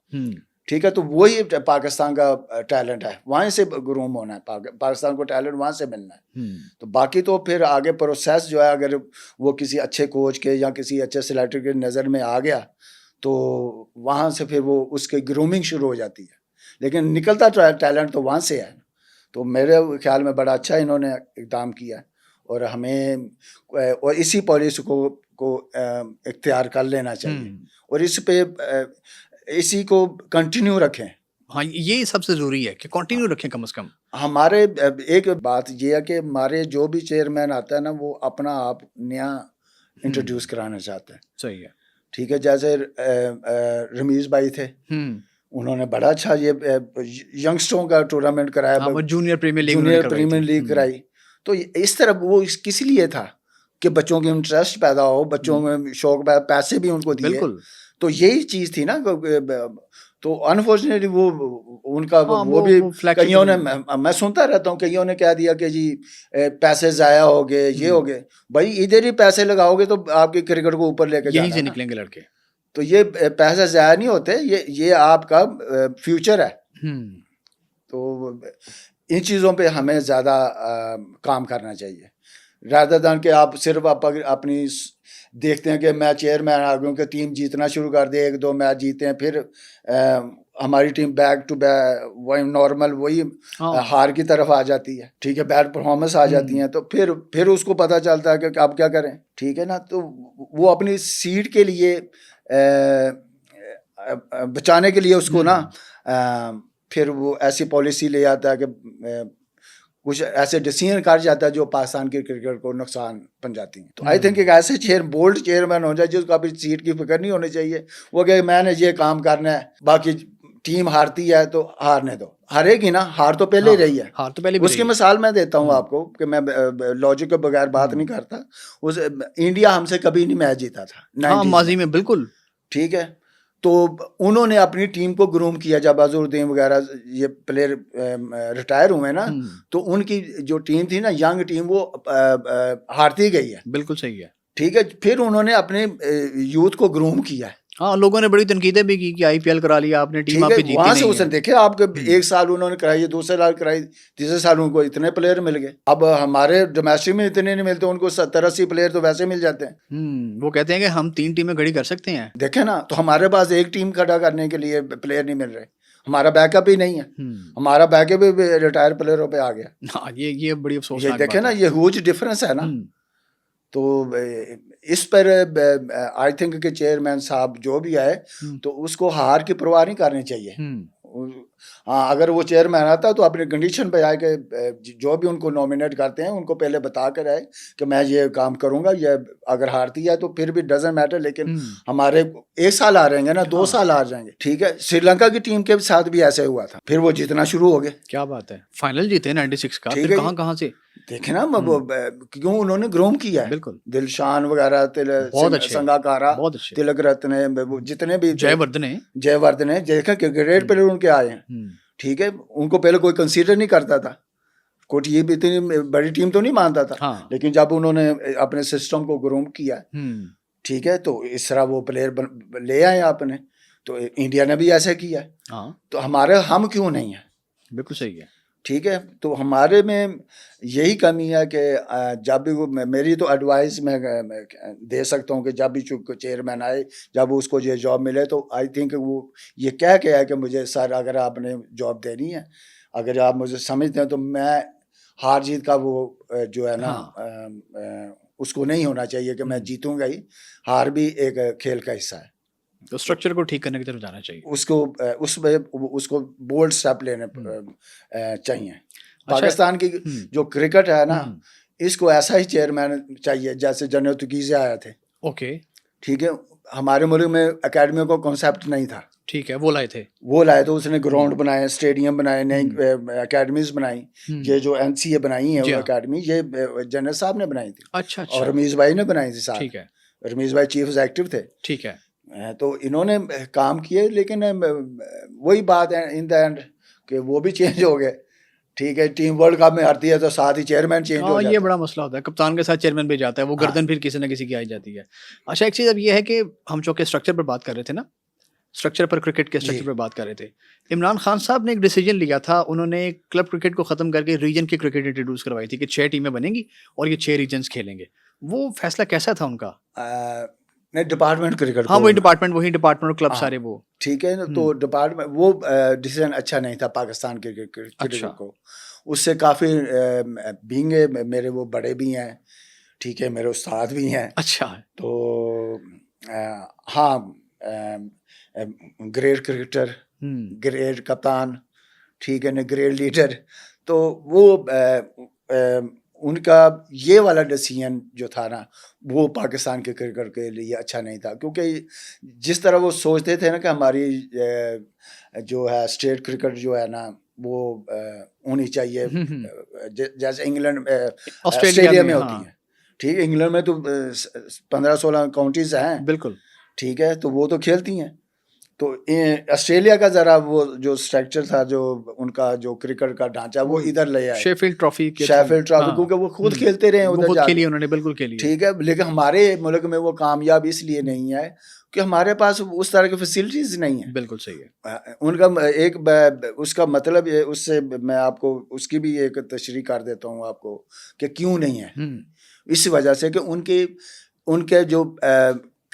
ठीक है। तो वही पाकिस्तान का टैलेंट है, वहाँ से ग्रूम होना है, पाकिस्तान को टैलेंट वहाँ से मिलना है। तो बाकी तो फिर आगे प्रोसेस जो है, अगर वो किसी अच्छे कोच के या किसी अच्छे सिलेक्टर के नज़र में आ गया तो वहाँ से फिर वो उसकी ग्रूमिंग शुरू हो जाती है, लेकिन निकलता टैलेंट तो वहाँ से है। तो मेरे ख्याल में बड़ा अच्छा इन्होंने इक़दाम किया और हमें और इसी पॉलिसी को इख्तियार कर लेना चाहिए और इस पे इसी को कंटिन्यू रखें। हाँ, ये सबसे ज़रूरी है कि कंटिन्यू रखें कम से कम। हमारे एक बात ये है कि हमारे जो भी चेयरमैन आता है ना वो अपना आप नया इंट्रोड्यूस कराना चाहते हैं। सही है। ठीक है। जैसे रमीज़ भाई थे, उन्होंने बड़ा अच्छा ये यंगस्टरों का टूर्नामेंट कराया, वो जूनियर प्रीमियर लीग कराई। तो इस तरह वो किस लिए था कि बच्चों के इंटरेस्ट पैदा हो, बच्चों में शौक, पैसे भी उनको दिए। बिल्कुल। तो यही चीज़ थी ना। तो अनफॉर्चुनेटली वो उनका वो भी कईयों ने, मैं सुनता रहता हूँ, कईयों ने कह दिया कि जी पैसे ज़ाया हो गए, ये हो गए। भाई इधर ही पैसे लगाओगे तो आपके क्रिकेट को ऊपर लेकर यहीं से निकलेंगे लड़के। तो ये पैसे ज़ाया नहीं होते, ये आपका फ्यूचर है। तो इन चीज़ों पे हमें ज़्यादा काम करना चाहिए, रादर दैन कि आप सिर्फ अपनी देखते हैं कि मैं चेयरमैन आ गया कि टीम जीतना शुरू कर दे, 1-2 मैच जीते हैं, फिर हमारी टीम बैक टू बैक वही नॉर्मल वही हाँ हार की तरफ आ जाती है, ठीक है, बैड परफॉर्मेंस आ जाती है, तो फिर उसको पता चलता है कि अब क्या करें, ठीक है ना। तो वो अपनी सीट के लिए बचाने के लिए उसको ना फिर वो ऐसी पॉलिसी ले आता है कि कुछ ऐसे डिसीजन कर जाता है जो पाकिस्तान के क्रिकेट को नुकसान पहुंचाती हैं। तो आई थिंक एक ऐसे बोल्ड चेयरमैन हो जाए जिसको अपनी सीट की फिक्र नहीं होनी चाहिए, वो कहे मैंने ये काम करना है, बाकी टीम हारती है तो हारने दो, हारेगी ना, हार तो पहले ही रही है, हार तो पहले भी उसकी रही है। मिसाल मैं देता हूँ आपको कि मैं लॉजिक के बगैर बात नहीं करता। उस इंडिया हमसे कभी नहीं मैच जीता था हाँ 90s माजी में बिल्कुल। ठीक है, तो उन्होंने अपनी टीम को ग्रूम किया जब अजहरुद्दीन वगैरह ये प्लेयर रिटायर हुए ना, तो उनकी जो टीम थी ना यंग टीम वो हारती गई है, बिल्कुल सही है। ठीक है, फिर उन्होंने अपने यूथ को ग्रूम किया है, हाँ लोगों ने बड़ी तनकीदें भी की कि आईपीएल करा लिया आपने, टीम ठीक है, आपकी जीती वहां से नहीं उसने है। देखे आपके एक साल उन्होंने कराई है, दूसरे साल कराई, तीसरे साल उनको इतने प्लेयर मिल गए। अब हमारे डोमेस्टिक में इतने नहीं मिलते, उनको 70-80 प्लेयर तो वैसे मिल जाते हैं। वो कहते हैं कि हम 3 टीमें खड़ी कर सकते हैं। देखे ना, तो हमारे पास एक टीम खड़ा करने के लिए प्लेयर नहीं मिल रहे, हमारा बैकअप ही नहीं है, हमारा बैकअप भी रिटायर प्लेयरों पे आ गया। हाँ ये बड़ी ये अफसोसनाक देखे बात ना, है। ये ह्यूज डिफरेंस है ना। तो इस पर आई थिंक कि चेयरमैन साहब जो भी आए तो उसको हार की परवाह नहीं करनी चाहिए। हाँ, अगर वो चेयरमैन आता तो अपने कंडीशन पे आए कि जो भी उनको नॉमिनेट करते हैं उनको पहले बता कर आए कि मैं ये काम करूंगा, ये अगर हारती है तो फिर भी डजंट मैटर, लेकिन हमारे 1 साल आ रहेंगे ना, 2 साल आ जाएंगे, ठीक है। श्रीलंका की टीम के साथ भी ऐसे हुआ था, फिर वो जीतना शुरू हो गए। क्या बात है, फाइनल जीते 96 का, ठीक फिर है, कहाँ से। देखे ना क्यों उन्होंने ग्रोम किया है, बिल्कुल दिलशान वगैरह, बहुत अच्छे, संगाकारा, बहुत अच्छे, तिलक रत्ने, जितने भी जयवर्धने देखे ग्रेट प्लेयर उनके आए हैं, ठीक है। उनको पहले कोई कंसीडर नहीं करता था, कोई ये भी इतनी बड़ी टीम तो नहीं मानता था, हाँ। लेकिन जब उन्होंने अपने सिस्टम को ग्रूम किया, ठीक है, तो इस तरह वो प्लेयर ले आए आपने। तो इंडिया ने भी ऐसा किया है, हाँ तो हमारे हम क्यों नहीं है, बिल्कुल सही है, ठीक है। तो हमारे में यही कमी है कि जब भी वो मेरी तो एडवाइस मैं दे सकता हूँ कि जब भी चेयरमैन आए, जब उसको ये जॉब मिले तो आई थिंक वो ये कह के है कि मुझे सर अगर आपने जॉब देनी है, अगर आप मुझे समझते हैं तो मैं हार जीत का वो जो है ना उसको नहीं होना चाहिए कि मैं जीतूंगा ही, हार भी एक खेल का हिस्सा है। तो स्ट्रक्चर को ठीक करने की तरफ जाना चाहिए, उसको बोल्ड स्टेप लेने चाहिए। पाकिस्तान की जो क्रिकेट है ना, इसको ऐसा ही चेयरमैन चाहिए जैसे जनरल तुकीज़े आए थे, ओके ठीक है। हमारे मुल्क में एकेडमियों का कॉन्सेप्ट नहीं था, ठीक है, वो लाए तो उसने ग्राउंड बनाए, स्टेडियम बनाए, नई एकेडमीज बनाई। ये जो NCA बनाई है वो एकेडमी, ये जनरल साहब ने बनाई थी, अच्छा और रमीज भाई ने बनाई थी साथ, ठीक है, रमीज भाई चीफ एग्जीक्यूटिव थे, ठीक है। तो इन्होंने काम किए, लेकिन वही बात है इन द एंड कि वो भी चेंज हो गए, ठीक है। टीम वर्ल्ड कप में हारती है तो साथ ही चेयरमैन चेंज हो जाता है। ये बड़ा मसला होता है, कप्तान के साथ चेयरमैन भी जाता है, वो गर्दन फिर किसी ना किसी की आई जाती है। अच्छा एक चीज़ अब ये है कि हम चूँकि स्ट्रक्चर पर बात कर रहे थे ना, स्ट्रक्चर पर, क्रिकेट के स्ट्रक्चर पर बात कर रहे थे, इमरान खान साहब ने एक डिसीजन लिया था, उन्होंने क्लब क्रिकेट को ख़त्म करके रीजन की क्रिकेट इंट्रोड्यूस करवाई थी कि 6 टीमें बनेंगी और ये 6 रीजन्स खेलेंगे। वो फैसला कैसा था उनका? नहीं, डिपार्टमेंट क्रिकेट हाँ वही डिपार्टमेंट और क्लब सारे वो, ठीक है। तो डिपार्टमेंट वो डिसीजन अच्छा नहीं था पाकिस्तान के क्रिकेट को, उससे काफ़ी बींगे मेरे वो बड़े भी हैं, ठीक है, मेरे उस्ताद भी हैं, अच्छा तो हाँ, ग्रेट क्रिकेटर, ग्रेट कप्तान, ठीक है ना, ग्रेट लीडर, तो वो उनका ये वाला डिसीजन जो था ना, वो पाकिस्तान के क्रिकेट के लिए अच्छा नहीं था, क्योंकि जिस तरह वो सोचते थे ना कि हमारी जो है स्टेट क्रिकेट जो है ना वो होनी चाहिए जैसे इंग्लैंड ऑस्ट्रेलिया में होती है, ठीक है। इंग्लैंड में तो 15-16 काउंटीज हैं, बिल्कुल ठीक है, तो वो तो खेलती हैं। तो ऑस्ट्रेलिया का जरा वो जो स्ट्रक्चर था, जो उनका जो क्रिकेट का ढांचा, वो इधर ले आए, शेफील्ड ट्रॉफी क्योंकि वो खुद खेलते रहे उधर जाके, खेली उन्होंने बिल्कुल खेली, ठीक है। लेकिन हमारे मुल्क में वो कामयाब इसलिए नहीं है कि हमारे पास उस तरह की फैसिलिटीज नहीं है। बिल्कुल सही है। उनका एक उसका मतलब ये, उससे मैं आपको उसकी भी एक तशरीह कर देता हूँ आपको कि क्यों नहीं है। इस वजह से कि उनके जो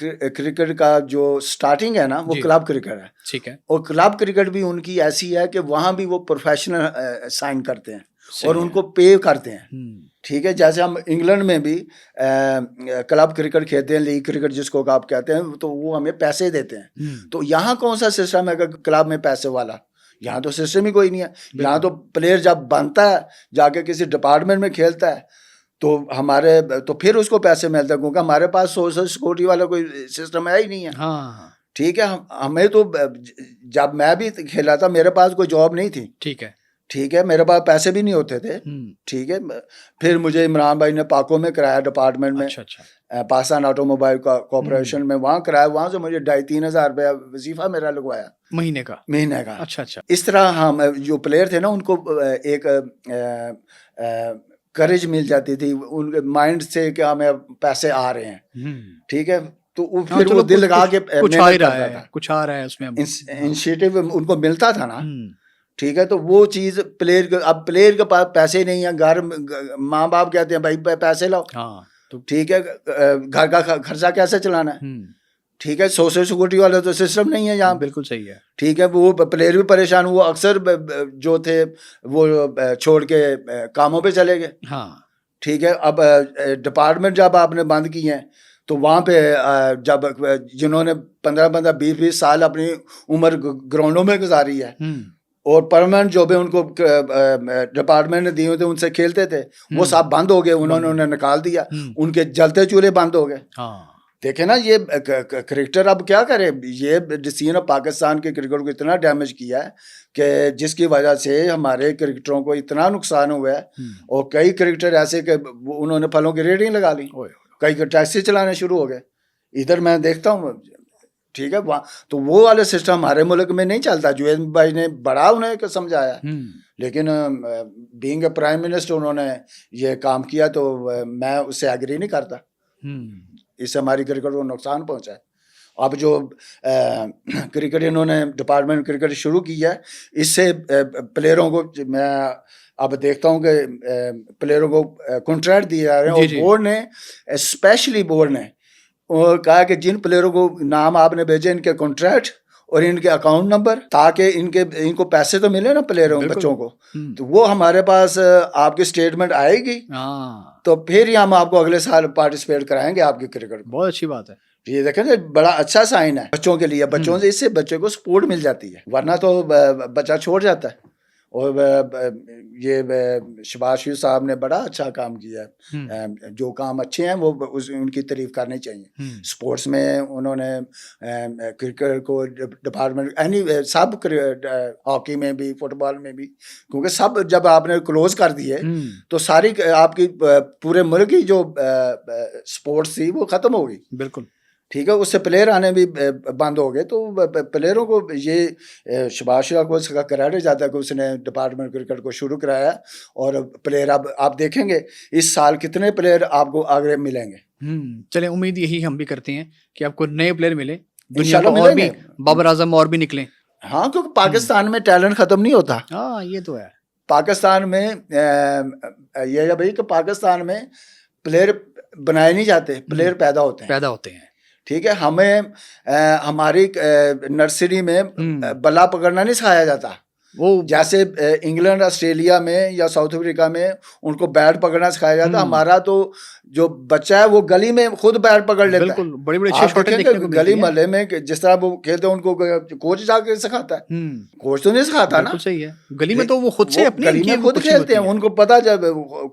क्रिकेट का जो स्टार्टिंग है ना वो जी। क्लब क्रिकेट है, ठीक है। और क्लब क्रिकेट भी उनकी ऐसी है कि वहाँ भी वो प्रोफेशनल साइन करते हैं और सही है। उनको पे करते हैं। हम्म, ठीक है, जैसे हम इंग्लैंड में भी क्लब क्रिकेट खेलते हैं, लीग क्रिकेट जिसको आप कहते हैं, तो वो हमें पैसे देते हैं। तो यहाँ कौन सा सिस्टम है क्लब में पैसे वाला? यहाँ तो सिस्टम ही कोई नहीं है। यहाँ तो प्लेयर जब बनता है जाके किसी डिपार्टमेंट में खेलता है तो हमारे तो फिर उसको पैसे मिलते हैं, क्योंकि हमारे पास सोशल सिक्योरिटी वाला कोई सिस्टम है ही नहीं है। हाँ, ठीक है, हमें तो जब मैं भी खेला था मेरे पास कोई जॉब नहीं थी। ठीक है। ठीक है, मेरे पास पैसे भी नहीं होते थे। ठीक है, फिर मुझे इमरान भाई ने पाको में कराया डिपार्टमेंट में। अच्छा, अच्छा। पाकिस्तान ऑटोमोबाइल कॉर्पोरेशन में वहाँ कराया, वहाँ से मुझे 2,500 रुपया वजीफा मेरा लगवाया महीने का? महीने का। अच्छा, अच्छा। इस तरह हम जो प्लेयर थे ना उनको एक करेज मिल जाती थी उनके माइंड से कि हमें पैसे आ रहे हैं। ठीक है, तो फिर वो दिल लगा के कुछ आ मेहनत रहा करता है, था, कुछ आ रहा है उसमें। इनिशिएटिव उनको मिलता था ना। ठीक है, तो वो चीज़ प्लेयर के, अब प्लेयर के पास पैसे नहीं है, घर माँ बाप कहते हैं भाई पैसे लाओ। हाँ, तो ठीक है, घर का खर्चा कैसे चलाना है? ठीक है, सोशल सिक्योरिटी वाला तो सिस्टम नहीं है यहाँ। बिल्कुल सही है। ठीक है, वो प्लेयर भी परेशान, वो अक्सर जो थे वो छोड़ के कामों पे चले गए। हाँ, ठीक है, अब डिपार्टमेंट जब आपने बंद किए हैं तो वहाँ पे जब जिन्होंने 15-15, 20-20 साल अपनी उम्र ग्राउंडों में गुजारी है और परमानेंट जॉब उनको डिपार्टमेंट ने दिए होते, उनसे खेलते थे, वो सब बंद हो गए, उन्होंने उन्हें निकाल दिया, उनके जलते चूल्हे बंद हो गए। हाँ, देखे ना, ये क्रिकेटर अब क्या करे, ये डिसीजन ऑफ पाकिस्तान के क्रिकेट को इतना डैमेज किया है कि जिसकी वजह से हमारे क्रिकेटरों को इतना नुकसान हुआ है। और कई क्रिकेटर ऐसे कि उन्होंने फलों की रेडिंग लगा ली, कई टैक्सी चलाने शुरू हो गए, इधर मैं देखता हूँ। ठीक है, वहाँ तो वो वाले सिस्टम हमारे मुल्क में नहीं चलता। जुएद भाई ने बड़ा उन्हें समझाया, लेकिन बीइंग ए प्राइम मिनिस्टर उन्होंने ये काम किया, तो मैं उससे एग्री नहीं करता। इससे हमारी क्रिकेट को नुकसान पहुंचा है। अब जो क्रिकेट इन्होंने डिपार्टमेंट क्रिकेट शुरू की है, इससे प्लेयरों को मैं अब देखता हूँ कि प्लेयरों को कॉन्ट्रैक्ट दिए जा रहे हैं। और बोर्ड ने, स्पेशली बोर्ड ने कहा कि जिन प्लेयरों को नाम आपने भेजे, इनके कॉन्ट्रैक्ट और इनके अकाउंट नंबर, ताकि इनको पैसे तो मिले ना प्लेयरों बच्चों को, तो वो हमारे पास आपकी स्टेटमेंट आएगी, तो फिर ही हम आपको अगले साल पार्टिसिपेट कराएंगे आपकी क्रिकेट। बहुत अच्छी बात है ये देखें ना, बड़ा अच्छा साइन है बच्चों के लिए। बच्चों से, इससे बच्चे को सपोर्ट मिल जाती है, वरना तो बच्चा छोड़ जाता है। और ये शहबाज शरीफ साहब ने बड़ा अच्छा काम किया है। जो काम अच्छे हैं वो उनकी तारीफ करनी चाहिए। स्पोर्ट्स में उन्होंने क्रिकेट को डिपार्टमेंट सब, हॉकी में भी, फुटबॉल में भी, क्योंकि सब जब आपने क्लोज कर दिए तो सारी आपकी पूरे मुल्क की जो स्पोर्ट्स थी वो ख़त्म हो गई। बिल्कुल। ठीक है, उससे प्लेयर आने भी बंद हो गए। तो प्लेयरों को ये शहबाज शरीफ को इसका क्रेडिट जाता है कि उसने डिपार्टमेंट क्रिकेट को शुरू कराया। और प्लेयर अब आप देखेंगे इस साल कितने प्लेयर आपको आगे मिलेंगे। चले, उम्मीद यही हम भी करते हैं कि आपको नए प्लेयर मिले, दुनिया को और भी बाबर आजम और भी निकले। हाँ, क्योंकि पाकिस्तान में टैलेंट खत्म नहीं होता। हाँ, ये तो है। पाकिस्तान में ये है भाई कि पाकिस्तान में प्लेयर बनाए नहीं जाते, प्लेयर पैदा होते हैं। ठीक है, हमें हमारी नर्सरी में बल्ला पकड़ना नहीं सिखाया जाता। वो जैसे इंग्लैंड, ऑस्ट्रेलिया में या साउथ अफ्रीका में उनको बैट पकड़ना सिखाया जाता। हमारा तो जो बच्चा है वो गली में खुद बैट पकड़ लेता है। बिल्कुल, बड़ी शॉटें देखने को गली मोहल्ले में जिस तरह वो खेलते हैं, उनको कोच जाके सिखाता है। कोच तो नहीं सिखाता ना। सही है, गली में तो वो खुद से अपनी गली में खुद खेलते हैं। उनको पता, जब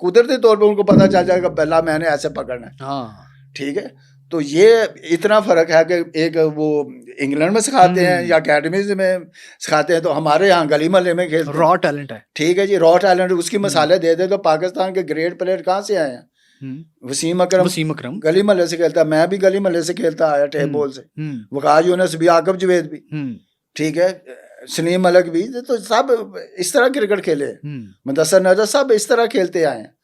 कुदरती तौर पर उनको पता चल जाएगा पहला मैंने ऐसे पकड़ना है। ठीक है, तो ये इतना फ़र्क है कि एक वो इंग्लैंड में सिखाते हैं या अकेडमीज में सिखाते हैं, तो हमारे यहाँ गली मोहल्ले में खेलते हैं। रॉ टैलेंट है। ठीक है जी, रॉ टैलेंट। उसकी मिसालें दे दे तो पाकिस्तान के ग्रेट प्लेयर कहाँ से आए हैं? वसीम अकरम गली मोहल्ले से खेलता है, मैं भी गली मोहल्ले से खेलता आया, टेप बॉल से। वकास यूनुस भी, आकिब जवेद भी, ठीक है, सलीम मलिक भी, तो सब इस तरह क्रिकेट खेले। मुदस्सिर नजर सब इस तरह खेलते आए हैं।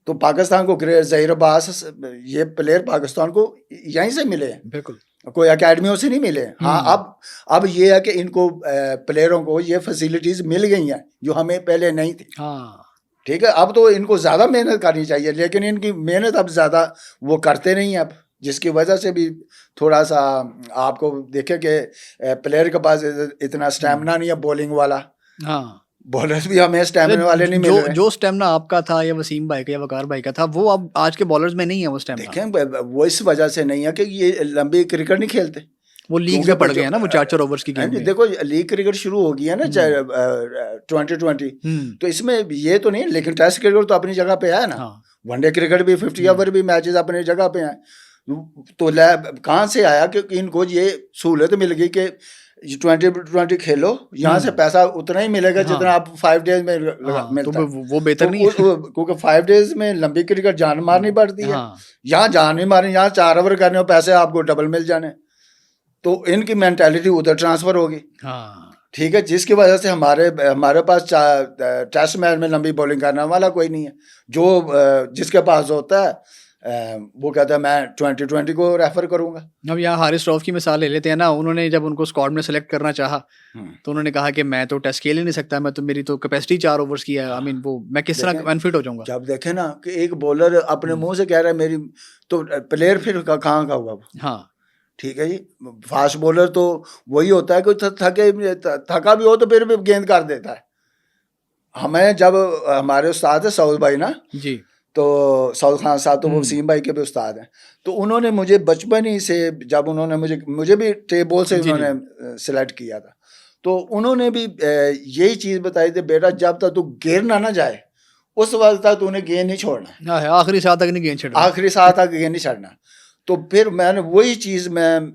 तो पाकिस्तान को ज़हीर अब्बास, ये प्लेयर पाकिस्तान को यहीं से मिले हैं, बिल्कुल, कोई अकेडमियों से नहीं मिले। हाँ, अब ये है कि इनको प्लेयरों को ये फैसिलिटीज़ मिल गई हैं जो हमें पहले नहीं थी। ठीक है, अब तो इनको ज़्यादा मेहनत करनी चाहिए, लेकिन इनकी मेहनत अब ज़्यादा वो करते नहीं हैं। अब जिसकी वजह से भी थोड़ा सा आपको देखे कि प्लेयर के पास इतना स्टैमिना नहीं है बॉलिंग वाला। हाँ, बॉलर्स भी हमें अरे स्टैमिना वाले नहीं मिल जो रहे। जो स्टेमिना आपका था या वसीम भाई का या वकार भाई का था, वो अब आज के बॉलर्स में नहीं है वो स्टेमिना। देखें वो इस वजह से नहीं है कि ये लंबी क्रिकेट नहीं खेलते, वो लीग क्योंकि में पड़ गए हैं ना, वो 4-4 ओवर्स की गेम में। देखो लीग क्रिकेट शुरू हो गई है ना 2020, तो इसमें ये तो नहीं, लेकिन टेस्ट क्रिकेट तो अपनी जगह पे है ना। हाँ, वनडे क्रिकेट भी 50 ओवर भी मैचेस अपनी जगह पे हैं। तो कहाँ से आया कि इनको ये सहूलत मिल गई कि 2020 खेलो, यहाँ से पैसा उतना ही मिलेगा जितना आप 5 डेज में हाँ, मिलता तो है। वो बेहतर नहीं है। क्योंकि 5 डेज में लंबी क्रिकेट जान मारनी पड़ती है। हाँ, यहाँ जान नहीं मारनी, यहाँ 4 ओवर करने और पैसे आपको डबल मिल जाने, तो इनकी मेंटालिटी उधर ट्रांसफर होगी। हाँ, ठीक है, जिसकी वजह से हमारे पास टेस्ट मैच में लंबी बॉलिंग करने वाला कोई नहीं है। जो जिसके पास होता है वो कहता है मैं 2020 को रेफर करूंगा। अब यहाँ हारिस रऊफ की मिसाल ले लेते हैं ना। उन्होंने जब उनको स्क्वाड में सेलेक्ट करना चाहा तो उन्होंने कहा कि मैं तो टेस्ट खेल ही नहीं सकता, मैं तो मेरी तो कैपेसिटी 4 ओवर्स की है। आई मीन वो मैं किस तरह अनफिट हो जाऊंगा। जब देखे ना कि एक बॉलर अपने मुंह से कह रहा है मेरी, तो प्लेयर फिर कहाँ का हुआ वो। हाँ, ठीक है जी, फास्ट बॉलर तो वही होता है कि थका भी हो तो फिर भी गेंद कर देता है। हमें जब हमारे उस्ताद है सऊद भाई ना जी, तो सऊद खान साहब, तो वो वसीम भाई के भी उस्ताद हैं, तो उन्होंने मुझे बचपन ही से, जब उन्होंने मुझे भी टेप बॉल से उन्होंने सिलेक्ट किया था, तो उन्होंने भी यही चीज़ बताई थी, बेटा जब तक तू गिर ना जाए उस वक्त तक तूने गेंद नहीं छोड़ना, आखिरी साथ तक नहीं गेंद छड़ना, आखिरी साथ तक गेंद नहीं छड़ना। तो फिर मैंने वही चीज़ में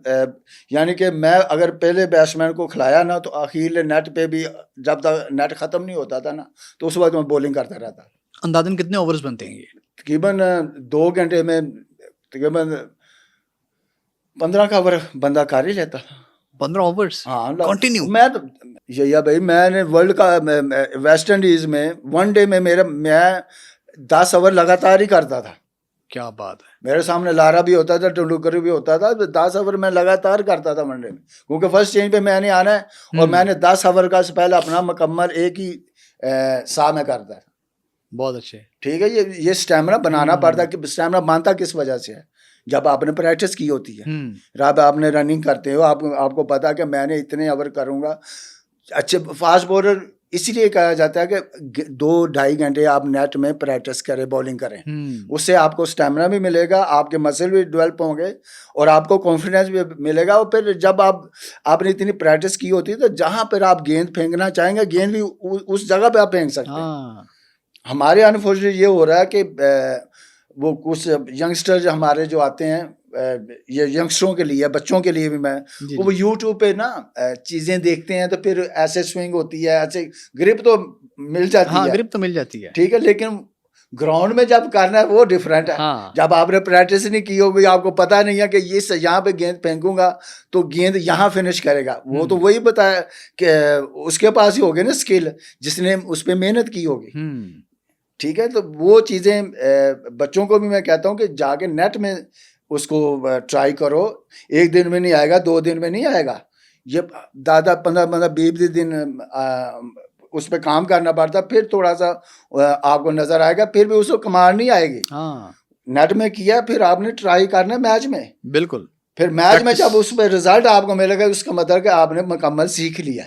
यानी कि मैं अगर पहले बैट्समैन को खिलाया ना, तो अखीर नेट पे भी जब तक नेट ख़त्म नहीं होता था ना, तो उस वक्त मैं बॉलिंग करता रहता। अंदाजन कितने ओवर्स बनते हैं ये? तकरीबन 2 घंटे में तकरीबन 15 का ओवर बंदा कर ही लेता। 15 ओवर्स हाँ कंटिन्यू? मैं तो यही भाई, मैंने वर्ल्ड का वेस्ट इंडीज में वनडे में मैं 10 ओवर लगातार ही करता था। क्या बात है। मेरे सामने लारा भी होता था, तेंदुलकर भी होता था, तो 10 ओवर मैं लगातार करता था वनडे में, क्योंकि फर्स्ट चेंज पे मैंने आना है और मैंने 10 ओवर का पहले अपना मुकम्मल एक ही सा में करता था। बहुत अच्छे। ठीक है, ये स्टैमिना बनाना पड़ता है। कि स्टैमिना बनता किस वजह से है, जब आपने प्रैक्टिस की होती है, जब आपने रनिंग करते हो, आपको पता है कि मैंने इतने ओवर करूँगा। अच्छे फास्ट बॉलर इसीलिए कहा जाता है कि 2-2.5 घंटे आप नेट में प्रैक्टिस करें, बॉलिंग करें, उससे आपको स्टैमिना भी मिलेगा, आपके मसल भी डेवलप होंगे और आपको कॉन्फिडेंस भी मिलेगा। और फिर जब आपने इतनी प्रैक्टिस की होती है, तो जहाँ पर आप गेंद फेंकना चाहेंगे, गेंद भी उस जगह पे आप फेंक सकते हैं। हमारे अनफॉर्चुनेट ये हो रहा है कि वो कुछ यंगस्टर हमारे जो आते हैं, ये यंगस्टरों के लिए, बच्चों के लिए भी मैं, वो यूट्यूब पे ना चीज़ें देखते हैं, तो फिर ऐसे स्विंग होती है, ऐसे ग्रिप तो मिल जाती है, ग्रिप तो मिल जाती है, ठीक है, लेकिन ग्राउंड में जब करना है वो डिफरेंट है। जब आपने प्रैक्टिस नहीं की होगी, आपको पता नहीं है कि ये यहाँ पे गेंद फेंकूंगा तो गेंद यहाँ फिनिश करेगा, वो तो वही बताया कि उसके पास ही होगी ना स्किल, जिसने उस पर मेहनत की होगी। ठीक है, तो वो चीज़ें बच्चों को भी मैं कहता हूँ कि जाके नेट में उसको ट्राई करो। 1 दिन में नहीं आएगा, 2 दिन में नहीं आएगा, ये 15-20 दिन उस पर काम करना पड़ता, फिर थोड़ा सा आपको नज़र आएगा, फिर भी उसको कमाल नहीं आएगी। नेट में किया, फिर आपने ट्राई करना मैच में, बिल्कुल, फिर मैच में जब उस पर रिजल्ट आपको मिलेगा, उसका मतलब कि आपने मुकम्मल सीख लिया।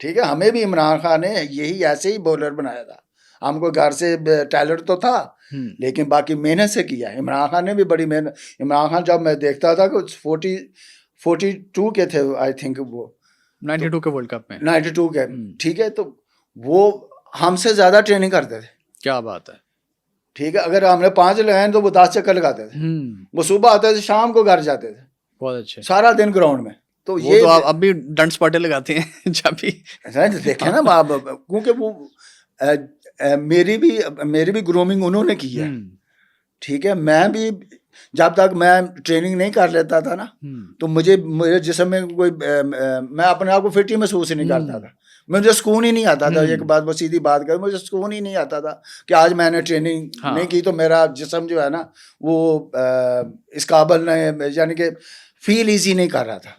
ठीक है, हमें भी इमरान खान ने यही ऐसे ही बॉलर बनाया था। हमको घर से टैलेंट तो था, लेकिन बाकी मेहनत से किया। इमरान खान ने भी बड़ी मेहनत, इमरान खान जब मैं देखता था कि 42 के थे आई थिंक, वो 92 के वर्ल्ड कप में, 92 के, ठीक है, तो वो हमसे ज़्यादा ट्रेनिंग करते थे। क्या बात है। ठीक है, अगर हमने 5 लगाए तो वो 10 चक्कर लगाते थे। वो सुबह आते थे, शाम को घर जाते थे। बहुत अच्छे। सारा दिन ग्राउंड में। तो ये तो आप अब भी डंड स्पॉटे लगाते हैं जब भी देखे ना आप, क्योंकि वो मेरी भी ग्रूमिंग उन्होंने की है। ठीक है, मैं भी जब तक मैं ट्रेनिंग नहीं कर लेता था ना, तो मुझे जिसम में कोई मैं अपने आप को फिट ही महसूस नहीं करता था, मुझे सुकून ही नहीं आता था। एक बात, वो सीधी बात कर, मुझे सुकून ही नहीं आता था कि आज मैंने ट्रेनिंग नहीं की तो मेरा जिसम जो है ना वो इस काबिल नहीं, यानी कि फील ईजी नहीं कर रहा था।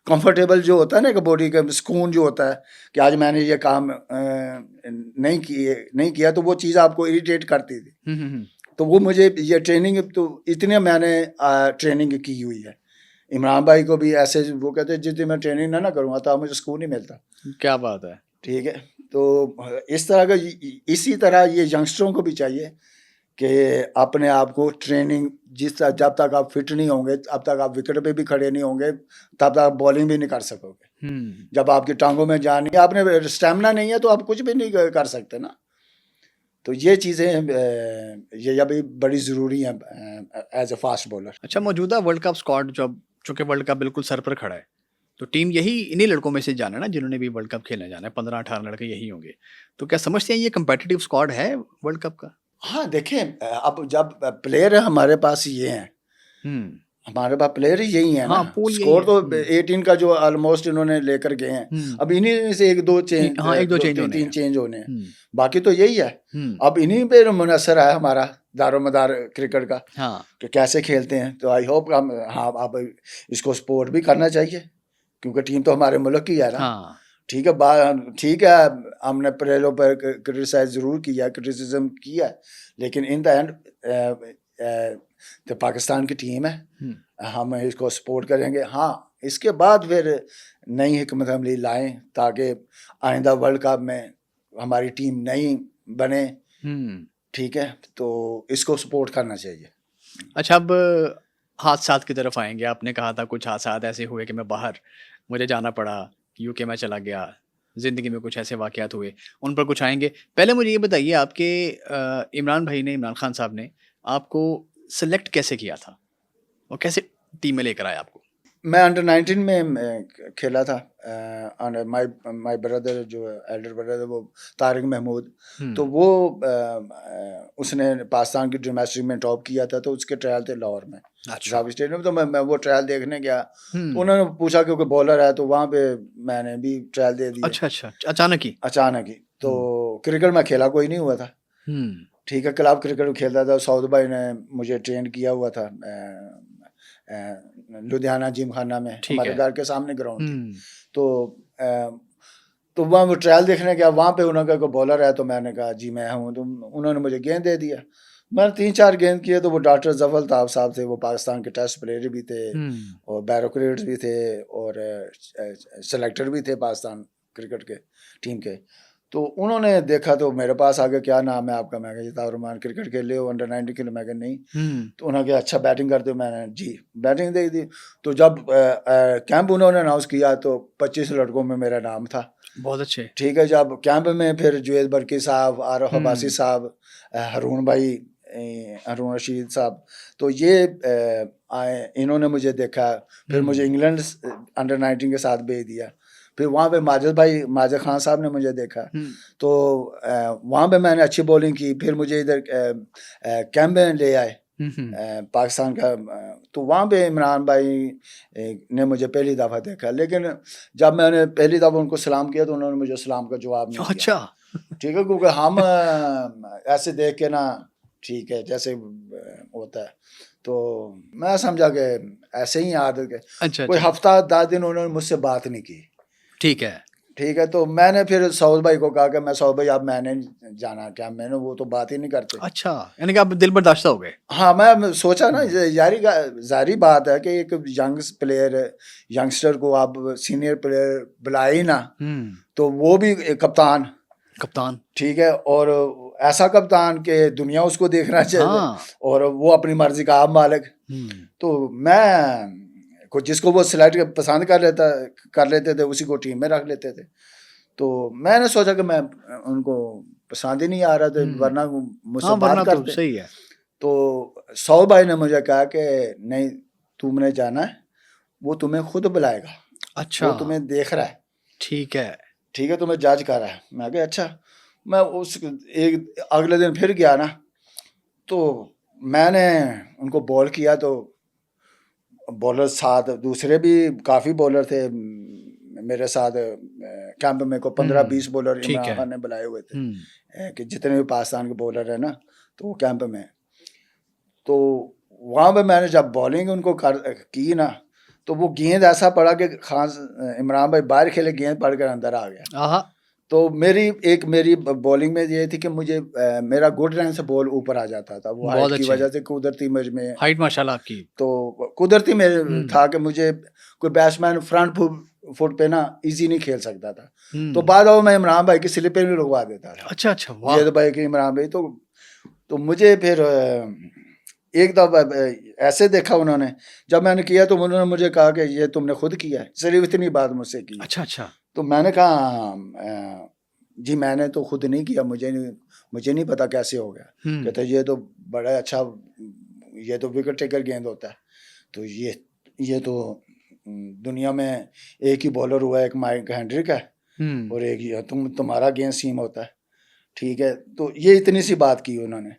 कंफर्टेबल जो होता है ना, कि बॉडी का सुकून जो होता है कि आज मैंने ये काम नहीं किया, तो वो चीज़ आपको इरिटेट करती थी। तो वो मुझे ये ट्रेनिंग तो इतनी मैंने ट्रेनिंग की हुई है। इमरान भाई को भी ऐसे वो कहते हैं जितनी मैं ट्रेनिंग ना करूँगा तो मुझे सुकून नहीं मिलता। क्या बात है। ठीक है, तो इस तरह का इसी तरह ये यंगस्टरों को भी चाहिए कि अपने आप को ट्रेनिंग जब तक आप फिट नहीं होंगे तब तक आप विकेट पे भी खड़े नहीं होंगे, तब तक आप बॉलिंग भी नहीं कर सकोगे। जब आपकी टांगों में जान नहीं, आपने स्टेमिना नहीं है तो आप कुछ भी नहीं कर सकते ना। तो ये चीज़ें ये अभी बड़ी ज़रूरी हैं एज ए फास्ट बॉलर। अच्छा, मौजूदा वर्ल्ड कप स्क्वाड जो चूंकि वर्ल्ड कप बिल्कुल सर पर खड़ा है, तो टीम यही इन्हीं लड़कों में से जाना है ना जिन्होंने भी वर्ल्ड कप खेलने जाना है, 15-18 लड़के यही होंगे। तो क्या समझते हैं ये कंपेटिटिव स्क्वाड है वर्ल्ड कप का? हाँ देखें, अब जब प्लेयर हमारे पास ये हैं, हमारे पास प्लेयर ही यही है ना। हाँ, पूल यही स्कोर है। तो 18 का जो ऑलमोस्ट इन्होंने लेकर गए हैं, अब इन्हीं में से एक दो चेंज, हाँ, एक दो चेंज होने तीन हैं। चेंज होने हैं, बाकी तो यही है। हम्म, अब इन्हीं पे मुनसर है हमारा दारोमदार क्रिकेट का हाँ, कि कैसे खेलते हैं। तो आई होप हम, हाँ, अब इसको सपोर्ट भी करना चाहिए क्योंकि टीम तो हमारे मुल्क की है ना। हाँ, ठीक है, ठीक है, हमने प्लेयरों पर क्रिटिसाइज ज़रूर किया, क्रिटिसिज्म किया, लेकिन इन द एंड तो पाकिस्तान की टीम है, हम इसको सपोर्ट करेंगे। हाँ, इसके बाद फिर नई हिकमत अमली लाएं ताकि आइंदा वर्ल्ड कप में हमारी टीम नई बने। ठीक है, तो इसको सपोर्ट करना चाहिए। अच्छा, अब हादसात की तरफ आएंगे। आपने कहा था कुछ हादसात ऐसे हुए कि मैं बाहर, मुझे जाना पड़ा, यूके में चला गया, ज़िंदगी में कुछ ऐसे वाक़यात हुए, उन पर कुछ आएंगे। पहले मुझे ये बताइए, आपके इमरान भाई ने, इमरान खान साहब ने आपको सेलेक्ट कैसे किया था और कैसे टीम में लेकर आए आपको? मैं अंडर 19 में खेला था। माय ब्रदर जो एल्डर ब्रदर वो तारिक महमूद, तो वो उसने पाकिस्तान की ड्रामेस्टिक में टॉप किया था, तो उसके ट्रायल थे लाहौर में, साबित स्टेडियम। तो मैं वो ट्रायल देखने गया, तो उन्होंने पूछा क्योंकि बॉलर है, तो वहाँ पे मैंने भी ट्रायल दे दिया। अच्छा, अचानक ही? तो क्रिकेट में खेला कोई नहीं हुआ था। ठीक है, क्लब क्रिकेट खेलता था। सऊद भाई ने मुझे ट्रेन किया हुआ था लुधियाना जिम खाना में, हमारे घर के सामने ग्राउंड थी। तो वहाँ वो ट्रायल देखने गया, वहाँ पे उन्होंने कहा बॉलर है, तो मैंने कहा जी मैं हूँ। तो उन्होंने मुझे गेंद दे दिया, मैंने 3-4 गेंद किए। तो वो डॉक्टर जफर ताब साहब थे, वो पाकिस्तान के टेस्ट प्लेयर भी थे और बैरोक्रेट्स भी थे और सेलेक्टर भी थे पाकिस्तान क्रिकेट के टीम के। तो उन्होंने देखा, तो मेरे पास आ गया, क्या नाम है आपका? मैं कहा तारुमान, क्रिकेट खेल रहे हो अंडर 19 के लिए? मैं कहा नहीं। तो उन्होंने कहा अच्छा बैटिंग करते हो? मैंने जी बैटिंग दे दी। तो जब कैंप उन्होंने अनाउंस किया तो 25 लड़कों में मेरा नाम था। बहुत अच्छे। ठीक है, जब कैंप में फिर जुएद बरकी साहब, आरफ अब्बासी साहब, हारून भाई, हारून रशीद साहब, तो ये आए, इन्होंने मुझे देखा। फिर मुझे इंग्लैंड अंडर 19 के साथ भेज दिया। फिर वहाँ पे माजिद खान साहब ने मुझे देखा, तो वहाँ पे मैंने अच्छी बॉलिंग की। फिर मुझे इधर कैंप में ले आए पाकिस्तान का, तो वहाँ पे इमरान भाई ने मुझे पहली दफ़ा देखा। लेकिन जब मैंने पहली दफ़ा उनको सलाम किया तो उन्होंने मुझे सलाम का जवाब नहीं दिया। अच्छा। ठीक है, क्योंकि हम ऐसे देख के ना, ठीक है, जैसे होता है, तो मैं समझा कि ऐसे ही याद के। अच्छा, कोई हफ्ता 10 दिन उन्होंने मुझसे बात नहीं की। ठीक है, तो मैंने फिर सऊद भाई को कहा कि मैं सऊद भाई, अब मैंने जाना क्या, मैंने, वो तो बात ही नहीं करते। अच्छा, यानी कि आप दिल बर्दाश्त हो गए? हाँ, मैं सोचा ना, जारी बात है कि एक यंग प्लेयर, यंगस्टर को आप सीनियर प्लेयर बुलाए ही ना, तो वो भी कप्तान, ठीक है, और ऐसा कप्तान के दुनिया उसको देखना चाहिए, और वो अपनी मर्जी का आप मालिक। तो मैं जिसको वो सिलेक्ट पसंद कर लेते थे उसी को टीम में रख लेते थे। तो मैंने सोचा कि मैं उनको पसंद ही नहीं आ रहा था, वरना मुझसे बात करते। तो सही है। तो सऊद भाई ने मुझे कहा कि नहीं, तुमने जाना है, वो तुम्हें खुद बुलाएगा। अच्छा, वो तुम्हें देख रहा है। ठीक है, तुम्हें जज कर रहा है। मैं कहा अच्छा। मैं एक अगले दिन फिर गया ना, तो मैंने उनको बॉल किया, तो बॉलर साथ दूसरे भी काफ़ी बॉलर थे मेरे साथ कैंप में, को 15-20 बॉलर इमरान खान ने बुलाए हुए थे कि जितने भी पाकिस्तान के बॉलर हैं ना, तो वो कैंप में। तो वहाँ पे मैंने जब बॉलिंग उनको की ना, तो वो गेंद ऐसा पड़ा कि इमरान भाई बाहर खेले, गेंद पड़ कर अंदर आ गया। तो मेरी बॉलिंग में ये थी कि मुझे मेरा गुड रन से बॉल ऊपर आ जाता था, वो बहुत हाइट की अच्छी वजह से कुदरती मुझ में हाइट माशाल्लाह आपकी। तो कुदरती में था कि मुझे कोई बैट्समैन फ्रंट फुट पे ना इजी नहीं खेल सकता था। तो बाद में मैं इमरान भाई की स्लिप पे भी लगवा देता था। अच्छा अच्छा, वाह। जैद भाई की इमरान भाई तो मुझे फिर एक दफा ऐसे देखा उन्होंने, जब मैंने किया तो उन्होंने मुझे कहा कि ये तुमने खुद किया है, सिर्फ इतनी बात मुझसे की। अच्छा अच्छा। तो मैंने कहा जी मैंने तो खुद नहीं किया, मुझे नहीं पता कैसे हो गया। कहते ये तो बड़ा अच्छा, ये तो विकेट टेकर गेंद होता है, तो ये तो दुनिया में एक ही बॉलर हुआ है, एक माइक हेनड्रिक है और एक तुम्हारा गेंद सीम होता है, ठीक है। तो ये इतनी सी बात की उन्होंने।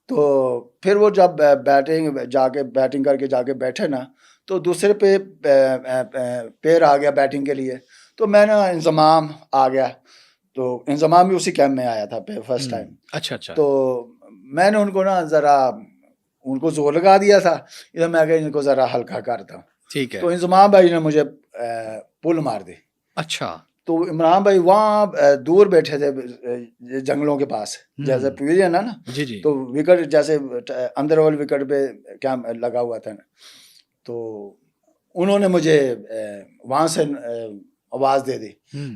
तो फिर वो जब बैटिंग करके जाके बैठे ना, तो दूसरे पे पैर आ गया बैटिंग के लिए, तो मैंने इंजमाम आ गया, तो इंजमाम भी उसी कैंप में आया था फर्स्ट टाइम। अच्छा अच्छा। तो मैंने उनको ना ज़रा उनको जोर लगा दिया था, इधर मैं कहा इनको ज़रा हल्का करता हूँ। ठीक है। तो इंजमाम भाई ने मुझे पुल मार दी। अच्छा। तो इमरान भाई वहाँ दूर बैठे थे जंगलों के पास, जैसे पवेलियन है ना, जी जी। तो विकेट जैसे अंदर वाले विकेट पे कैंप लगा हुआ था ना, तो उन्होंने मुझे वहाँ से आवाज़ दे दी,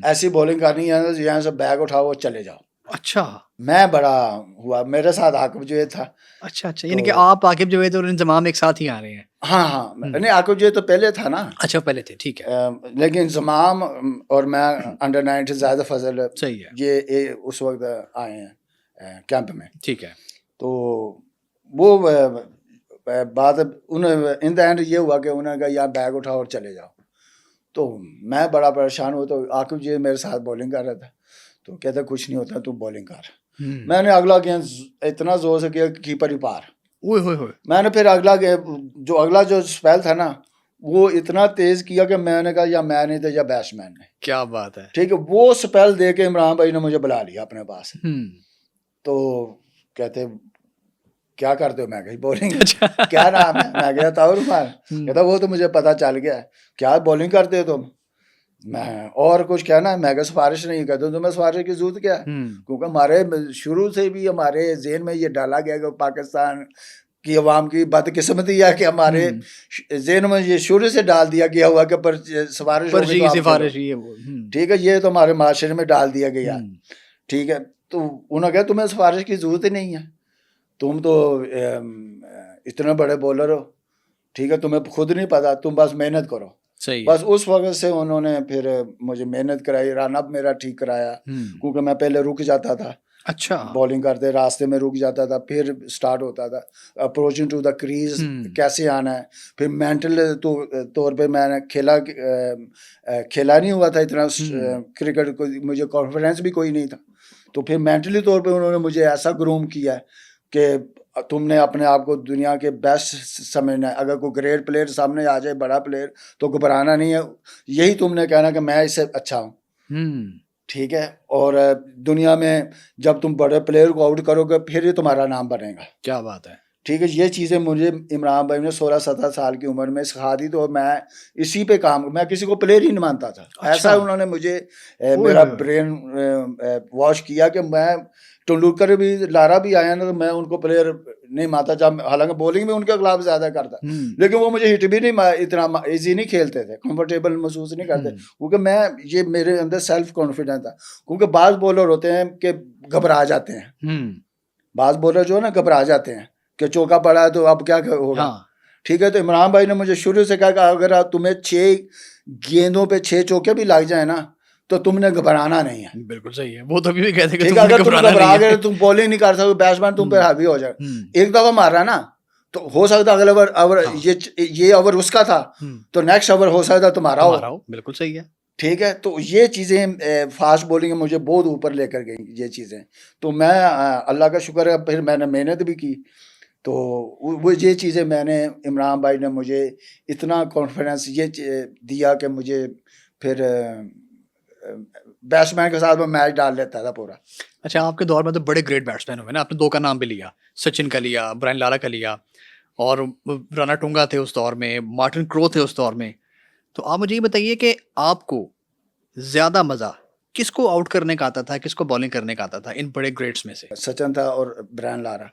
ऐसी बॉलिंग करनी है यहाँ से बैग उठाओ और चले जाओ। अच्छा। मैं बड़ा हुआ, मेरे साथ आकिब जुवैद था। अच्छा अच्छा, यानी कि आप आकिब जुवैद और इंजमाम एक साथ ही आ रहे हैं। हाँ हाँ, नहीं आकिब जुवैद तो पहले था ना। अच्छा पहले थे, ठीक है। लेकिन इंजमाम और मैं अंडर 90 ज़ाहिद फजल, सही है, ये उस वक्त आए हैं कैंप में। ठीक है। तो वो बात उन्हें इन द एंड ये हुआ कि उन्होंने कहा यार बैग उठाओ और चले जाओ। तो मैं बड़ा परेशान हुआ, तो आकिब जी मेरे साथ बॉलिंग कर रहा था, तो कहता कुछ नहीं होता, तू बॉलिंग कर। मैंने अगला गेंद इतना जोर से किया कि कीपर ही पार। ओए होए होए। मैंने फिर अगला जो स्पेल था ना, वो इतना तेज किया कि मैंने कहा या मैं नहीं था या बैट्समैन ने। क्या बात है। ठीक है, वो स्पेल दे के इमरान भाई ने मुझे बुला लिया अपने पास। तो कहते क्या करते हो, मैं कही बॉलिंग। क्या नाम है, मैं गया ताउर खान। कहता वो तो मुझे पता चल गया, क्या बॉलिंग करते हो तुम। मैं और कुछ कहना है, मैं सिफारिश नहीं कहता, तुम्हें सिफारिश की जरूरत क्या है, क्योंकि हमारे शुरू से भी हमारे जेहन में ये डाला गया कि पाकिस्तान की अवाम की बदकिस्मती है कि हमारे जेहन में ये शुरू से डाल दिया गया हुआ कि पर सिफारिश होगी तो सिफारिश, ठीक है, ये तो हमारे माशरे में डाल दिया गया। ठीक है, तो उन्होंने कहा तुम्हें सिफारिश की जरूरत ही नहीं है, तुम तो इतने बड़े बॉलर हो, ठीक है, तुम्हें खुद नहीं पता, तुम बस मेहनत करो। सही बस उस वक्त से उन्होंने फिर मुझे मेहनत कराई, रन अप मेरा ठीक कराया, क्योंकि मैं पहले रुक जाता था। अच्छा। बॉलिंग करते रास्ते में रुक जाता था, फिर स्टार्ट होता था अप्रोचिंग टू द क्रीज, कैसे आना है। फिर मेंटल तौर पे मैंने खेला नहीं हुआ था इतना क्रिकेट को, मुझे कॉन्फिडेंस भी कोई नहीं था। तो फिर मेंटली तौर पे उन्होंने मुझे ऐसा ग्रूम किया कि तुमने अपने आप को दुनिया के बेस्ट समझना है। अगर कोई ग्रेट प्लेयर सामने आ जाए, बड़ा प्लेयर, तो घबराना नहीं है, यही तुमने कहना कि मैं इससे अच्छा हूँ। ठीक है, और दुनिया में जब तुम बड़े प्लेयर को आउट करोगे फिर ही तुम्हारा नाम बनेगा। क्या बात है। ठीक है, ये चीज़ें मुझे इमरान भाई ने 16-17 साल की उम्र में सिखा दी, तो मैं इसी पे काम, मैं किसी को प्लेयर ही नहीं मानता था। अच्छा। ऐसा उन्होंने मुझे मेरा ब्रेन वॉश किया कि मैं तेंदुलकर भी लारा भी आया ना, तो मैं उनको प्लेयर नहीं मानता, जब हालांकि बॉलिंग भी उनके खिलाफ ज़्यादा करता, लेकिन वो मुझे हिट भी नहीं इतना ईजी नहीं खेलते थे, कंफर्टेबल महसूस नहीं करते, क्योंकि मैं ये मेरे अंदर सेल्फ कॉन्फिडेंस था। क्योंकि बाज़ बॉलर होते हैं कि घबरा जाते हैं, बाज़ बॉलर जो है ना घबरा जाते हैं कि चौका पड़ा है तो अब क्या होगा। हाँ। ठीक है, तो इमरान भाई ने मुझे शुरू से कहा कि अगर तुम्हें 6 गेंदों पे 6 चौके भी लग जाए ना, तो तुमने घबराना नहीं है। बिल्कुल सही है, वो तो अभी भी कहते हैं कि अगर तुम घबरा गए, तुम बॉलिंग नहीं कर सकते, बैट्समैन तुम पे हावी हो जाए। एक दफा मारा ना, तो हो सकता अगले ओवर हाँ। ये ओवर उसका था, तो नेक्स्ट ओवर हो सकता तुम्हारा हो। बिल्कुल सही है। ठीक है, तो ये चीज़ें फास्ट बॉलिंग में मुझे बहुत ऊपर लेकर गई ये चीज़ें। तो मैं अल्लाह का शुक्र है, फिर मैंने मेहनत भी की, तो वो ये चीज़ें मैंने, इमरान भाई ने मुझे इतना कॉन्फिडेंस ये दिया कि मुझे फिर बैट्समैन के साथ में मैच डाल लेता था पूरा। अच्छा, आपके दौर में तो बड़े ग्रेट बैट्समैन हुए ना, आपने 2 का नाम भी लिया, सचिन का लिया, ब्रायन लारा का लिया, और राणा टूंगा थे उस दौर में, मार्टिन क्रो थे उस दौर में। तो आप मुझे ये बताइए कि आपको ज़्यादा मज़ा किसको आउट करने का आता था, किसको बॉलिंग करने का आता था इन बड़े ग्रेट्स में से? सचिन था और ब्रायन लारा।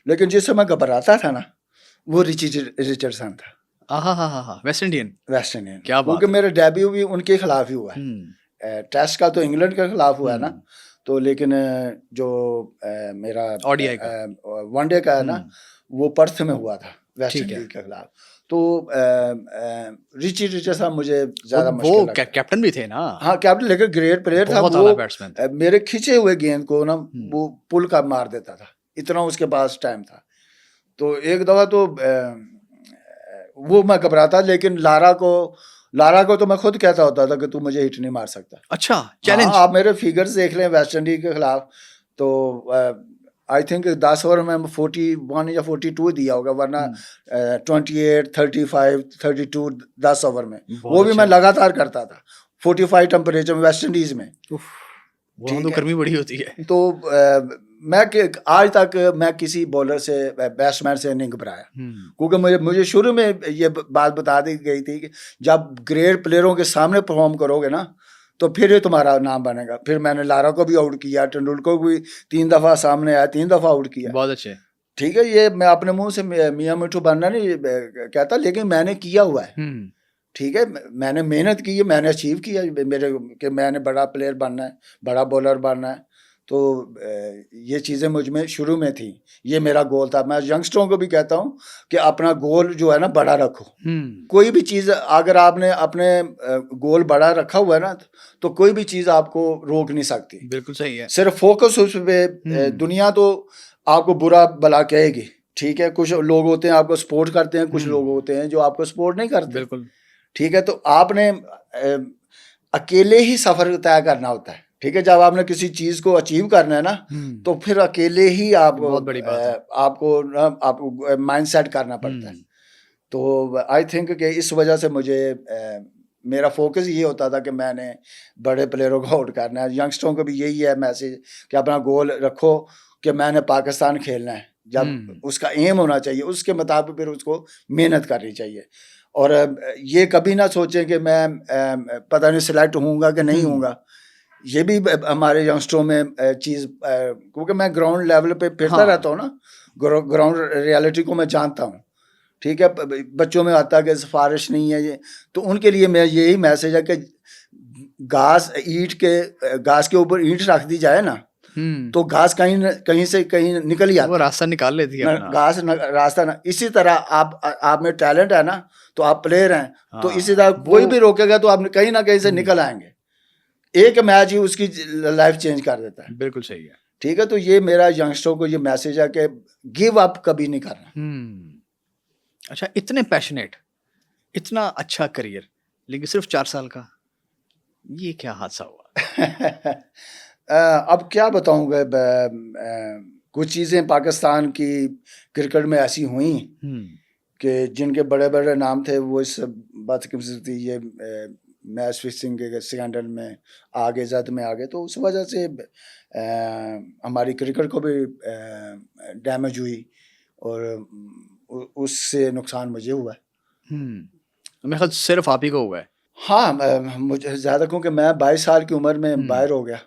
लेकिन जिस समय घबराता था ना, वो रिचर्डसन था, हाँ, वेस्ट इंडियन। West Indian. क्या बात क्योंकि है। मेरा डेब्यू भी उनके खिलाफ ही हुआ है। टेस्ट का तो इंग्लैंड के खिलाफ हुआ है ना, तो लेकिन जो मेरा ओडीआई का। वनडे का है ना, वो पर्थ में हुआ था वेस्ट ठीक है। इंडीज के खिलाफ। तो रिची रिचर्डसन मुझे ज्यादा वो मुश्किल लगता है। कैप्टन भी थे ना। हाँ कैप्टन, लेकिन ग्रेट प्लेयर था बहुत वो। आला बैट्समैन था। मेरे खींचे हुए गेंद को ना वो पुल का मार देता था, इतना उसके पास टाइम था। तो एक दफा तो वो मैं घबराता, लेकिन लारा को तो मैं खुद कहता होता था कि तू मुझे हिट नहीं मार सकता। अच्छा, चैलेंज। हाँ, आप मेरे फिगर्स देख लें वेस्ट इंडीज के खिलाफ, तो आई थिंक 10 ओवर में 41 या 42 दिया होगा, वरना 28, 35, 32 10 ओवर में, वो भी मैं लगातार करता था 45 टेम्परेचर में वेस्ट इंडीज में। वहाँ तो गर्मी बड़ी होती है। तो मैं आज तक मैं किसी बॉलर से, बैट्समैन से नहीं घबराया, क्योंकि मुझे शुरू में ये बात बता दी गई थी कि जब ग्रेट प्लेयरों के सामने परफॉर्म करोगे ना, तो फिर ये तुम्हारा नाम बनेगा। फिर मैंने लारा को भी आउट किया, तेंदुलकर को भी 3 दफा सामने आया, 3 दफा आउट किया। बहुत अच्छे। ठीक है, ये मैं अपने मुंह से मियाँ मिठू बनना नहीं कहता, लेकिन मैंने किया हुआ है। ठीक है, मैंने मेहनत की है, मैंने अचीव किया मेरे कि मैंने बड़ा प्लेयर बनना है, बड़ा बॉलर बनना है। तो ये चीज़ें मुझ में शुरू में थी, ये मेरा गोल था। मैं यंगस्टरों को भी कहता हूँ कि अपना गोल जो है ना बड़ा रखो। कोई भी चीज़ अगर आपने अपने गोल बड़ा रखा हुआ है ना, तो कोई भी चीज़ आपको रोक नहीं सकती। बिल्कुल सही है। सिर्फ फोकस उस पे। दुनिया तो आपको बुरा भला कहेगी, ठीक है, कुछ लोग होते हैं आपको सपोर्ट करते हैं, कुछ लोग होते हैं जो आपको सपोर्ट नहीं करते। बिल्कुल ठीक है, तो आपने अकेले ही सफर तय करना होता है। ठीक है, जब आपने किसी चीज को अचीव करना है ना, तो फिर अकेले ही आपको बहुत बड़ी बात है। आपको माइंड सेट करना पड़ता है। तो आई थिंक कि इस वजह से मुझे मेरा फोकस ये होता था कि मैंने बड़े प्लेयरों को आउट करना है। यंगस्टरों को भी यही है मैसेज कि अपना गोल रखो कि मैंने पाकिस्तान खेलना है। जब उसका एम होना चाहिए, उसके मुताबिक फिर उसको मेहनत करनी चाहिए। और ये कभी ना सोचें कि मैं पता नहीं सिलेक्ट होऊंगा कि नहीं होऊंगा। ये भी हमारे यंगस्टरों में चीज़, क्योंकि मैं ग्राउंड लेवल पे फिरता रहता हूँ ना, ग्राउंड रियलिटी को मैं जानता हूँ। ठीक है, बच्चों में आता है कि सिफारिश नहीं है ये, तो उनके लिए मैं यही मैसेज है कि घास के ऊपर ईंट रख दी जाए ना, तो घास कहीं से कहीं निकल ही आता, वो रास्ता निकाल लेती है अपना। घास रास्ता ना। इसी तरह आप में टैलेंट है ना, तो आप प्लेयर हैं। हाँ, तो इसी तरह कोई भी रोकेगा तो आप कहीं ना कहीं से निकल आएंगे। एक मैच ही उसकी लाइफ चेंज कर देता है। बिल्कुल सही है। ठीक है, तो ये मेरा यंगस्टरों को ये मैसेज है कि गिव अप कभी नहीं करना। अच्छा, इतने पैशनेट, इतना अच्छा करियर, लेकिन सिर्फ 4 साल का, ये क्या हादसा हुआ? अब क्या बताऊंगा, कुछ चीज़ें पाकिस्तान की क्रिकेट में ऐसी हुई कि जिनके बड़े बड़े नाम थे वो इस बदकिस्मती ये मैच फिक्सिंग के स्कैंडल में आगे जद में आ गए। तो उस वजह से हमारी क्रिकेट को भी डैमेज हुई और उससे नुकसान मुझे हुआ है। मेरे ख्याल सिर्फ आप ही को हुआ है। हाँ, मुझे ज़्यादा, क्योंकि मैं 22 साल की उम्र में बाहर हो गया।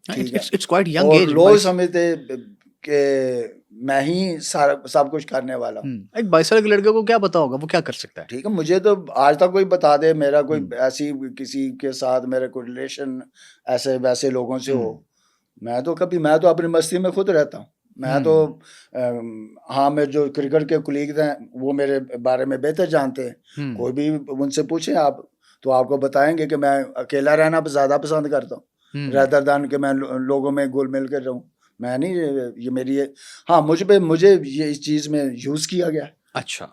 ठीक है, इट्स क्वाइट यंग एज। लोग समझते कि मैं ही सारा सब कुछ करने वाला हूँ। एक 22 साल के लड़के को क्या पता होगा वो क्या कर सकता है? ठीक है, मुझे तो आज तक कोई बता दे, मेरा कोई ऐसी किसी के साथ मेरे कोई रिलेशन ऐसे वैसे लोगों से हो, मैं तो अपनी मस्ती में खुद रहता हूँ। मैं तो हाँ, मेरे जो क्रिकेट के कुलीग हैं वो मेरे बारे में बेहतर जानते हैं। कोई भी उनसे पूछें आप, तो आपको बताएंगे कि मैं अकेला रहना ज़्यादा पसंद करता हूँ रादर दान कि मैं लोगों में घुल मिल कर रहूँ। मैं नहीं, ये मेरी हाँ, मुझे ये इस चीज़ में यूज़ किया गया। अच्छा,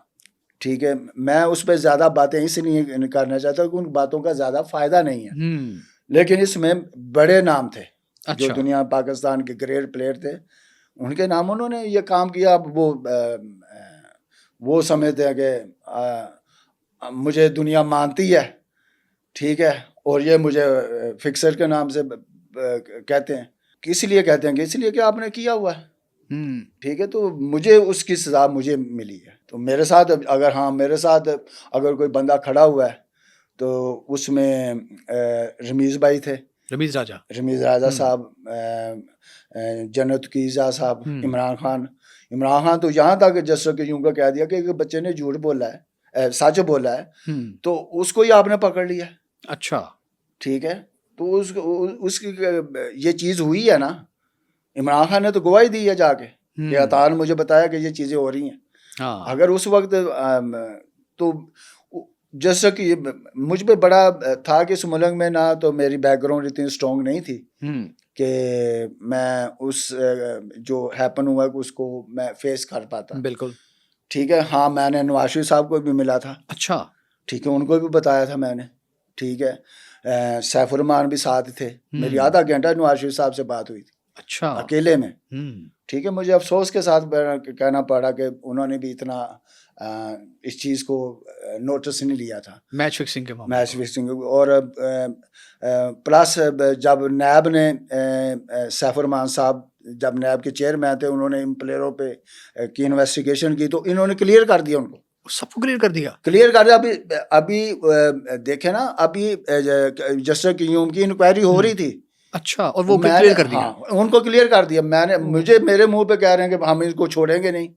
ठीक है, मैं उस पर ज़्यादा बातें इसलिए नहीं करना चाहता कि उन बातों का ज़्यादा फ़ायदा नहीं है। लेकिन इसमें बड़े नाम थे। अच्छा। जो दुनिया पाकिस्तान के ग्रेट प्लेयर थे, उनके नाम उन्होंने ये काम किया। अब वो समझते हैं कि मुझे दुनिया मानती है, ठीक है, और ये मुझे फिक्सर के नाम से कहते हैं। इसलिए कहते हैं कि इसलिए कि आपने किया हुआ है। ठीक है, तो मुझे उसकी सज़ा मुझे मिली है। तो मेरे साथ अगर कोई बंदा खड़ा हुआ है, तो उसमें रमीज़ भाई थे, रमीज राजा, रमीज राजा साहब, जन्नत कीज़ा साहब, इमरान खान तो यहाँ तक जस्टिस के यूं का कह दिया कि एक बच्चे ने झूठ बोला है, सच बोला है, तो उसको ही आपने पकड़ लिया। अच्छा, ठीक है, तो उसकी ये चीज़ हुई है ना, इमरान खान ने तो गवाही दी है जाके कि अतार ने मुझे बताया कि ये चीज़ें हो रही हैं। हाँ, अगर उस वक्त तो जैसा कि मुझ पे बड़ा था कि इस मुल्क में ना तो मेरी बैकग्राउंड इतनी स्ट्रॉन्ग नहीं थी कि मैं उस जो हैपन हुआ है उसको मैं फेस कर पाता। बिल्कुल। ठीक है, हाँ, मैंने नवाज शरीफ साहब को भी मिला था। अच्छा, ठीक है, उनको भी बताया था मैंने। ठीक है, सैफुर रहमान भी साथ थे, मेरी आधा घंटा नवाज शरीफ साहब से बात हुई थी। अच्छा, अकेले में। ठीक है, मुझे अफसोस के साथ कहना पड़ा कि उन्होंने भी इतना इस चीज़ को नोटिस नहीं लिया था, मैच फिक्सिंग के मामले, मैच फिक्सिंग। और प्लस जब नैब ने सैफुर रहमान साहब जब नैब के चेयरमैन थे, उन्होंने इन प्लेयरों पे की इन्वेस्टिगेशन की तो इन्होंने क्लियर कर दिया, उनको सबको क्लियर कर दिया, क्लियर कर दिया। अभी देखे ना, अभी जस्टिस क्यूम की इंक्वायरी हो रही थी। अच्छा, और वो क्लियर कर दिया। हाँ, उनको क्लियर कर दिया। मेरे मुंह पे कह रहे हैं कि हम इसको छोड़ेंगे नहीं।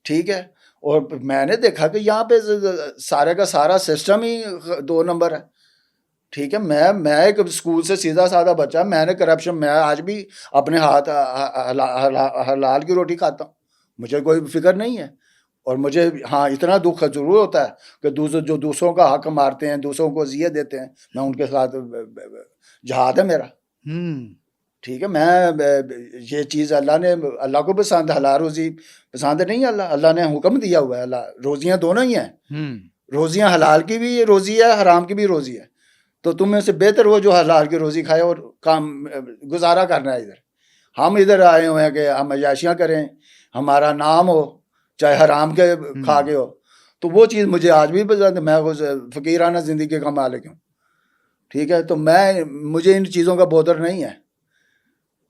ठीक है, और मैंने देखा कि यहाँ पे सारे का सारा सिस्टम ही 2 नंबर है। ठीक है, मैं एक स्कूल से सीधा साधा बच्चा, मैंने करप्शन, मैं आज भी अपने हाथ हलाल की रोटी खाता हूँ, मुझे कोई फिक्र नहीं है। और मुझे हाँ इतना दुख जरूर होता है कि जो दूसरों का हक मारते हैं, दूसरों को अजियत देते हैं, मैं उनके साथ जहाद है मेरा। ठीक है, मैं ये चीज़ अल्लाह को पसंद, हलाल रोज़ी पसंद नहीं। अल्लाह ने हुक्म दिया हुआ है, अल्लाह रोज़ियाँ दोनों ही हैं। रोज़ियाँ हलाल की भी रोज़ी है, हराम की भी रोज़ी है। तो तुम में से बेहतर वो जो हलाल की रोज़ी खाए और काम गुजारा करना है। इधर हम इधर आए हुए हैं कि हम अयाशियाँ करें, हमारा नाम हो, चाहे हराम के खा के हो। तो वो चीज़ मुझे आज भी पसंद है। मैं वो फ़कीराना ज़िंदगी का मालिक हूँ। ठीक है, तो मुझे इन चीज़ों का बोधर नहीं है।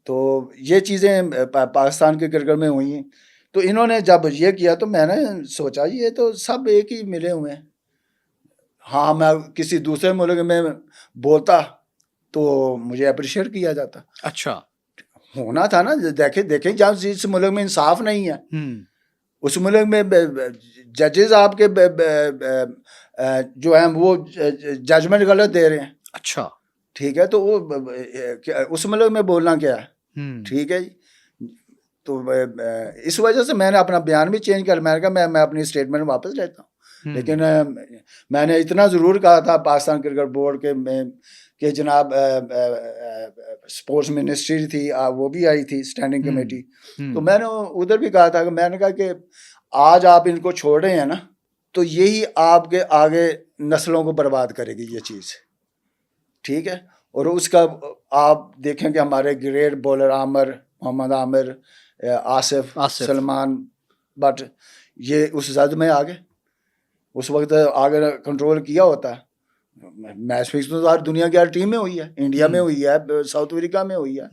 तो ये चीज़ें पाकिस्तान के क्रिकेट में हुई हैं। तो इन्होंने जब ये किया तो मैंने सोचा ये तो सब एक ही मिले हुए हैं। हाँ, मैं किसी दूसरे मुल्क में बोलता तो मुझे अप्रिशिएट किया जाता। अच्छा, होना था ना। देखें जहाँ जिस मुल्क में इंसाफ नहीं है, उस मुल्क में जजेस आपके जो हैं वो जजमेंट गलत दे रहे हैं। अच्छा, ठीक है, तो वो उस मुल्क में बोलना क्या है। ठीक है, तो इस वजह से मैंने अपना बयान भी चेंज कर, मैंने कहा मैं अपनी स्टेटमेंट वापस लेता हूँ। लेकिन मैंने इतना ज़रूर कहा था पाकिस्तान क्रिकेट बोर्ड के जनाब स्पोर्ट्स मिनिस्ट्री थी, वो भी आई थी स्टैंडिंग कमेटी। तो मैंने उधर भी कहा था कि मैंने कहा कि आज आप इनको छोड़ रहे हैं ना, तो यही आपके आगे नस्लों को बर्बाद करेगी ये चीज़। ठीक है, और उसका आप देखें कि हमारे ग्रेट बॉलर मोहम्मद आमिर, आसिफ सलमान बट ये उस जद में आ गए। उस वक्त आगे कंट्रोल किया होता। मैच फिक्सिंग तो हर दुनिया की हर टीम में हुई है, इंडिया में हुई है, साउथ अफ्रीका में हुई है।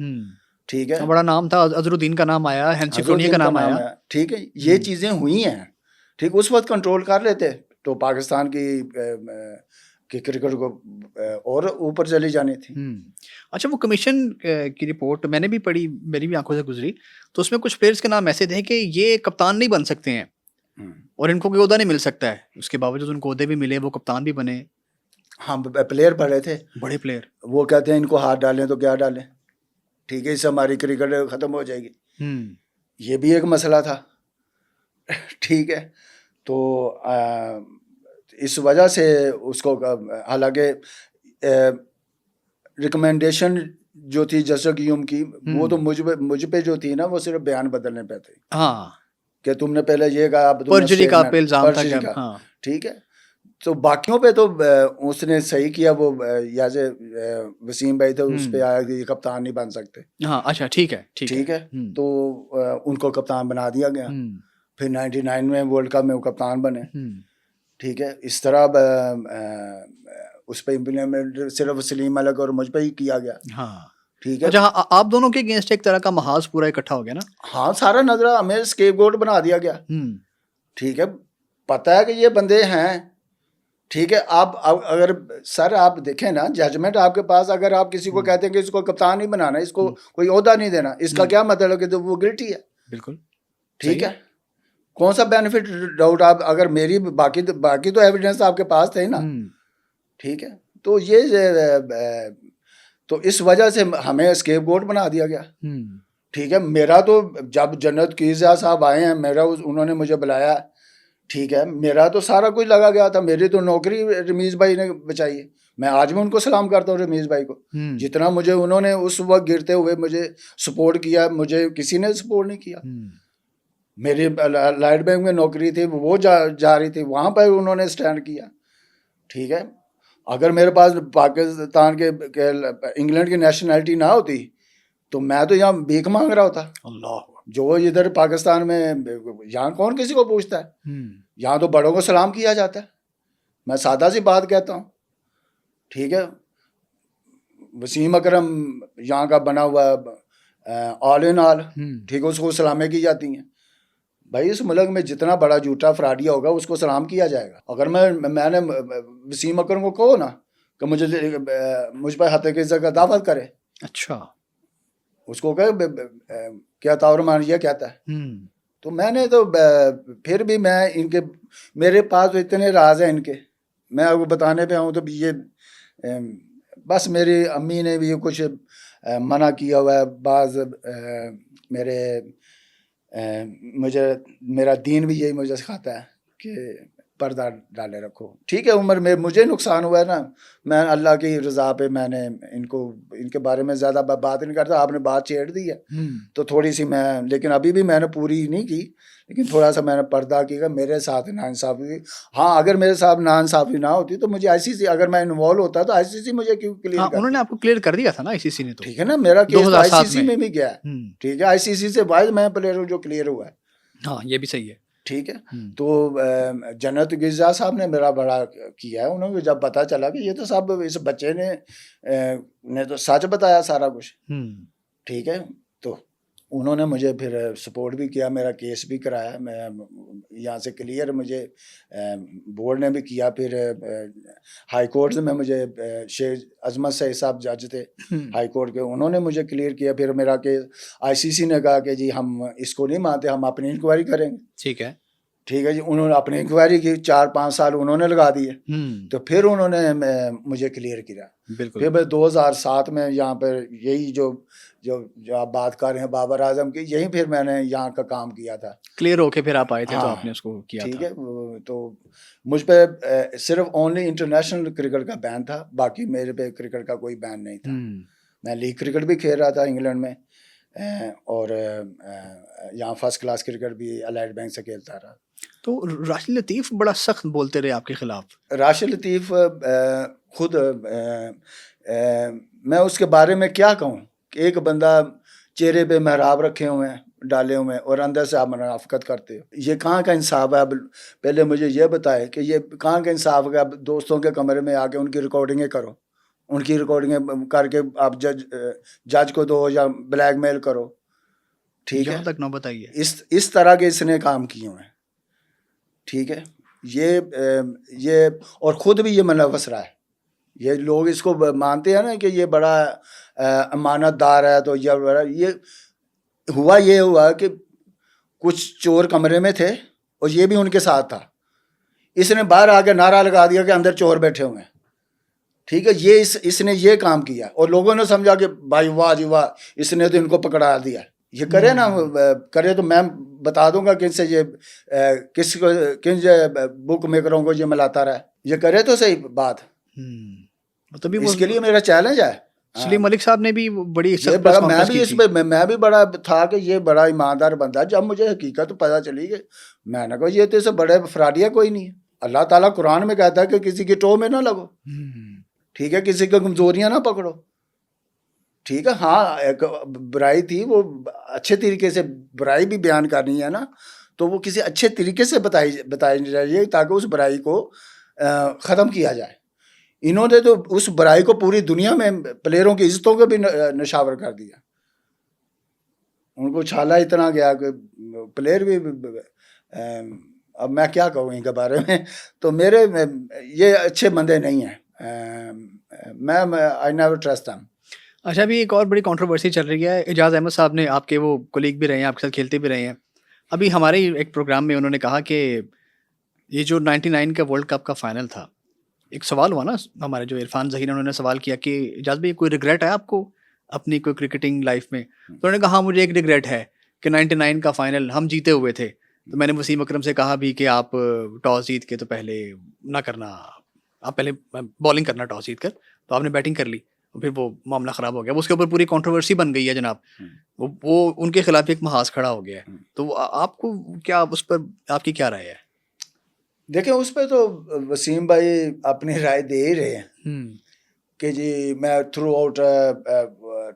ठीक है, बड़ा नाम था, अजरुद्दीन का नाम आया, हेनसी का नाम आया। ठीक है, ये चीज़ें हुई हैं। ठीक, उस वक्त कंट्रोल कर लेते तो पाकिस्तान की क्रिकेट को और ऊपर चली जानी थी। अच्छा, वो कमीशन की रिपोर्ट मैंने भी पढ़ी, मेरी भी आंखों से गुजरी, तो उसमें कुछ प्लेयर्स के नाम ऐसे थे कि ये कप्तान नहीं बन सकते हैं और इनको कोई ओहदा नहीं मिल सकता है। उसके बावजूद उनको ओहदे भी मिले, वो कप्तान भी बने। हाँ, प्लेयर बड़े थे, बड़े प्लेयर। वो कहते हैं इनको हाथ डालें तो क्या डालें। ठीक है, इससे हमारी क्रिकेट ख़त्म हो जाएगी। ये भी एक मसला था। ठीक है, तो इस वजह से उसको, हालांकि रिकमेंडेशन जो थी जस्टिस क्यूम की, वो तो मुझ पे जो थी ना, वो सिर्फ बयान बदलने पे थी। हाँ, कि तुमने पहले ये कहा, पर्जरी का पे इल्जाम था क्या? हाँ, ठीक है, तो बाकियों पे तो उसने सही किया। वो यहाँ से वसीम भाई थे, उस पे आया कि ये कप्तान नहीं बन सकते। हाँ, अच्छा, ठीक है। तो उनको कप्तान बना दिया गया। फिर 99 में वर्ल्ड कप में वो कप्तान बने। ठीक है, इस तरह उस पर इम्प्लीमेंट सिर्फ सलीम मलिक और मुझ पर ही किया गया। हाँ, ठीक है, अच्छा, आप दोनों के अगेंस्ट एक तरह का महाज पूरा इकट्ठा हो गया ना। हाँ, सारा नजरा हमें स्केपगोट बना दिया गया। ठीक है, पता है कि ये बंदे हैं, ठीक है, आप अगर सर आप देखें ना, जजमेंट आपके पास, अगर आप किसी को कहते हैं कि इसको कप्तान नहीं बनाना, इसको कोई ओहदा नहीं देना, इसका क्या मतलब है कि तो वो गिल्टी है। बिल्कुल ठीक है, कौन सा बेनिफिट डाउट आप, अगर मेरी बाकी तो एविडेंस आपके पास थे ना। ठीक है, तो ये तो इस वजह से हमें स्केपगोट बना दिया गया। ठीक है, मेरा तो जब जन्नत कीज़ा साहब आए हैं, उन्होंने मुझे बुलाया, ठीक है, मेरा तो सारा कुछ लगा गया था, मेरी तो नौकरी रमीज़ भाई ने बचाई है। मैं आज भी उनको सलाम करता हूँ रमीज़ भाई को, जितना मुझे उन्होंने उस वक्त गिरते हुए मुझे सपोर्ट किया, मुझे किसी ने सपोर्ट नहीं किया। मेरी लाइट बैंक में नौकरी थी, वो जा रही थी, वहाँ पर उन्होंने स्टैंड किया। ठीक है, अगर मेरे पास पाकिस्तान के इंग्लैंड की नेशनैलिटी ना होती तो मैं तो यहाँ भीख मांग रहा होता। अल्लाह, जो इधर पाकिस्तान में, यहाँ कौन किसी को पूछता है, यहाँ तो बड़ों को सलाम किया जाता है। मैं सादा सी बात कहता हूँ। ठीक है, वसीम अकरम यहाँ का बना हुआ ऑल इन ऑल, ठीक है, उसको सलामें की जाती हैं। भाई इस मुल्क में जितना बड़ा झूठा फ्राडिया होगा उसको सलाम किया जाएगा। अगर मैंने वसीम अकरम को कहो ना कि मुझ पर हत्या की इज्जत का दावत करे, अच्छा, उसको कहे क्या ताउरमान ये कहता है, तो मैंने तो फिर भी मैं मेरे पास तो इतने राज हैं इनके, मैं आपको बताने पे आऊँ तो ये बस मेरी अम्मी ने भी कुछ मना किया हुआ है, बाज मुझे मेरा दीन भी यही मुझे सिखाता है कि पर्दा डाले रखो। ठीक है, उम्र में मुझे नुकसान हुआ है ना, मैं अल्लाह की रज़ा पे मैंने इनके बारे में ज़्यादा बात नहीं करता। आपने बात छेड़ दी है तो थोड़ी सी मैं, लेकिन अभी भी मैंने पूरी नहीं की, लेकिन थोड़ा सा मैंने पर्दा किया। मेरे साथ नाइंसाफ़ी, हाँ, अगर मेरे साथ नाइंसाफ़ी ना होती तो मुझे ICC, अगर मैं इन्वॉल्व होता तो ICC मुझे क्यों क्लियर करती? उन्होंने आपको क्लियर कर दिया था ना ICC ने, तो ठीक है ना, मेरा केस तो 2007 ICC में भी गया है। ठीक है, ICC से वाइज मैं प्लेयर हूँ जो क्लियर हुआ है। हाँ, ये भी सही है। ठीक है, तो जन्नत गिज़ा साहब ने मेरा बड़ा किया है। उन्होंने जब पता चला कि ये तो सब इस बच्चे ने तो सच बताया सारा कुछ। ठीक है, तो उन्होंने मुझे फिर सपोर्ट भी किया, मेरा केस भी कराया, मैं यहाँ से क्लियर मुझे बोर्ड ने भी किया। फिर हाई कोर्ट में मुझे शेख अजमत सईद साहब जज थे हाई कोर्ट के, उन्होंने मुझे क्लियर किया। फिर मेरा केस ICC ने कहा कि जी हम इसको नहीं मानते, हम अपनी इंक्वायरी करेंगे। ठीक है, ठीक है जी, उन्होंने अपनी इंक्वायरी की, 4-5 साल उन्होंने लगा दिए। तो फिर उन्होंने मुझे क्लियर किया। फिर मैं 2007 में यहाँ पर यही जो आप बात कर रहे हैं बाबर आजम की, यही फिर मैंने यहाँ का काम किया था। क्लियर होके फिर आप आए थे। हाँ, तो आपने उसको किया ठीक था। है, तो मुझ पे सिर्फ ओनली इंटरनेशनल क्रिकेट का बैन था, बाकी मेरे पे क्रिकेट का कोई बैन नहीं था। मैं लीग क्रिकेट भी खेल रहा था इंग्लैंड में, और यहाँ फर्स्ट क्लास क्रिकेट भी अलाइड बैंक से खेलता रहा। तो राशिद लतीफ़ बड़ा सख्त बोलते रहे आपके खिलाफ। राशिद लतीफ़ खुद मैं उसके बारे में क्या कहूँ कि एक बंदा चेहरे पे मेहराब रखे हुए हैं, डाले हुए हैं, और अंदर से आप मुनाफिकत करते हो। ये कहाँ का इंसाफ है? अब पहले मुझे ये बताए कि ये कहाँ का इंसाफ है? अब दोस्तों के कमरे में आके उनकी रिकॉर्डिंगें करो, उनकी रिकॉर्डिंगें करके आप जज को दो या ब्लैकमेल करो। ठीक है, तक ना बताइए। इस तरह के इसने काम किए हुए हैं। ठीक है, ये और ख़ुद भी ये मुलव्वस रहा है। ये लोग इसको मानते हैं ना कि ये बड़ा अमानतदार है, तो ये हुआ कि कुछ चोर कमरे में थे और ये भी उनके साथ था। इसने बाहर आके नारा लगा दिया कि अंदर चोर बैठे हुए हैं। ठीक है, इसने ये काम किया और लोगों ने समझा कि भाई वाह जी वाह, इसने तो इनको पकड़ा दिया। ये करे ना करे तो मैं बता दूंगा कि इनसे ये किन बुक मेकरों को ये मिलाता रहा। ये करे तो सही बात। तो इसके लिए मेरा चैलेंज है। सलीम मलिक साहब ने भी बड़ी मैं भी बड़ा था कि ये बड़ा ईमानदार बंदा। जब मुझे हकीकत तो पता चली कि मैंने कहा ये तो इससे बड़े फ्राडिया कोई नहीं है। अल्लाह ताला कुरान में कहता है कि किसी की टो में ना लगो। ठीक है, किसी की कमजोरियां ना पकड़ो। ठीक है, हाँ, एक बुराई थी, वो अच्छे तरीके से बुराई भी बयान करनी है ना, तो वो किसी अच्छे तरीके से बताई जाइए ताकि उस बुराई को ख़त्म किया जाए। इन्होंने तो उस बुराई को पूरी दुनिया में प्लेयरों की इज्जतों को भी नशावर कर दिया। उनको छाला इतना गया कि प्लेयर भी अब मैं क्या कहूँ इनके बारे में। तो मेरे ये अच्छे बंदे नहीं हैं। मैं आई नेवर ट्रस्ट देम। अच्छा, अभी एक और बड़ी कंट्रोवर्सी चल रही है। एजाज अहमद साहब ने, आपके वो कोलीग भी रहे हैं, आपके साथ खेलते भी रहे हैं, अभी हमारे ही एक प्रोग्राम में उन्होंने कहा कि ये जो 99 का वर्ल्ड कप का फाइनल था, एक सवाल हुआ ना, हमारे जो इरफान ज़हीर, उन्होंने सवाल किया कि एजाज भाई कोई रिग्रेट है आपको अपनी कोई क्रिकेटिंग लाइफ में? तो उन्होंने कहा हाँ मुझे एक रिग्रेट है कि 99 का फाइनल हम जीते हुए थे, तो मैंने वसीम अकरम से कहा भी कि आप टॉस जीत के तो पहले ना करना, आप पहले बॉलिंग करना टॉस जीत कर, तो आपने बैटिंग कर ली, और फिर वो मामला ख़राब हो गया। वो उसके ऊपर पूरी कंट्रोवर्सी बन गई है जनाब, वो उनके खिलाफ एक महाज खड़ा हो गया है। तो आपको क्या उस पर, आपकी क्या राय है? देखिए उस पर तो वसीम भाई अपनी राय दे ही रहे हैं कि जी मैं थ्रू आउट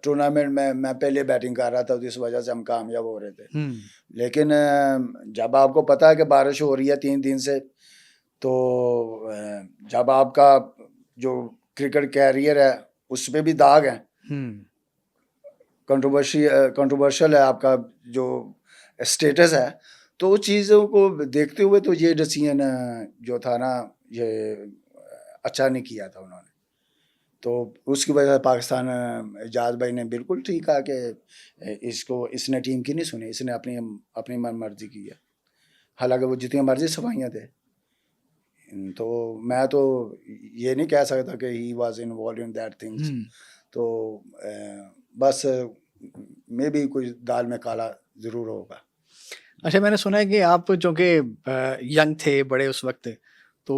टूर्नामेंट में मैं पहले बैटिंग कर रहा था, तो इस वजह से हम कामयाब हो रहे थे। लेकिन जब आपको पता है कि बारिश हो रही है 3 दिन से, तो जब आपका जो क्रिकेट कैरियर है उस पर भी दाग है, कंट्रोवर्शियल है आपका जो स्टेटस है, तो उस चीज़ों को देखते हुए तो ये डिसीजन जो था ना, ये अच्छा नहीं किया था उन्होंने। तो उसकी वजह से पाकिस्तान, एजाज भाई ने बिल्कुल ठीक कहा कि इसने टीम की नहीं सुनी, इसने अपनी मन मर्जी की है। हालांकि वो जितनी मर्जी सफाइयाँ थे, तो मैं तो ये नहीं कह सकता कि he was involve in that things. तो बस मे भी कुछ दाल में काला ज़रूर होगा। अच्छा, मैंने सुना है कि आप जो कि यंग थे बड़े उस वक्त, तो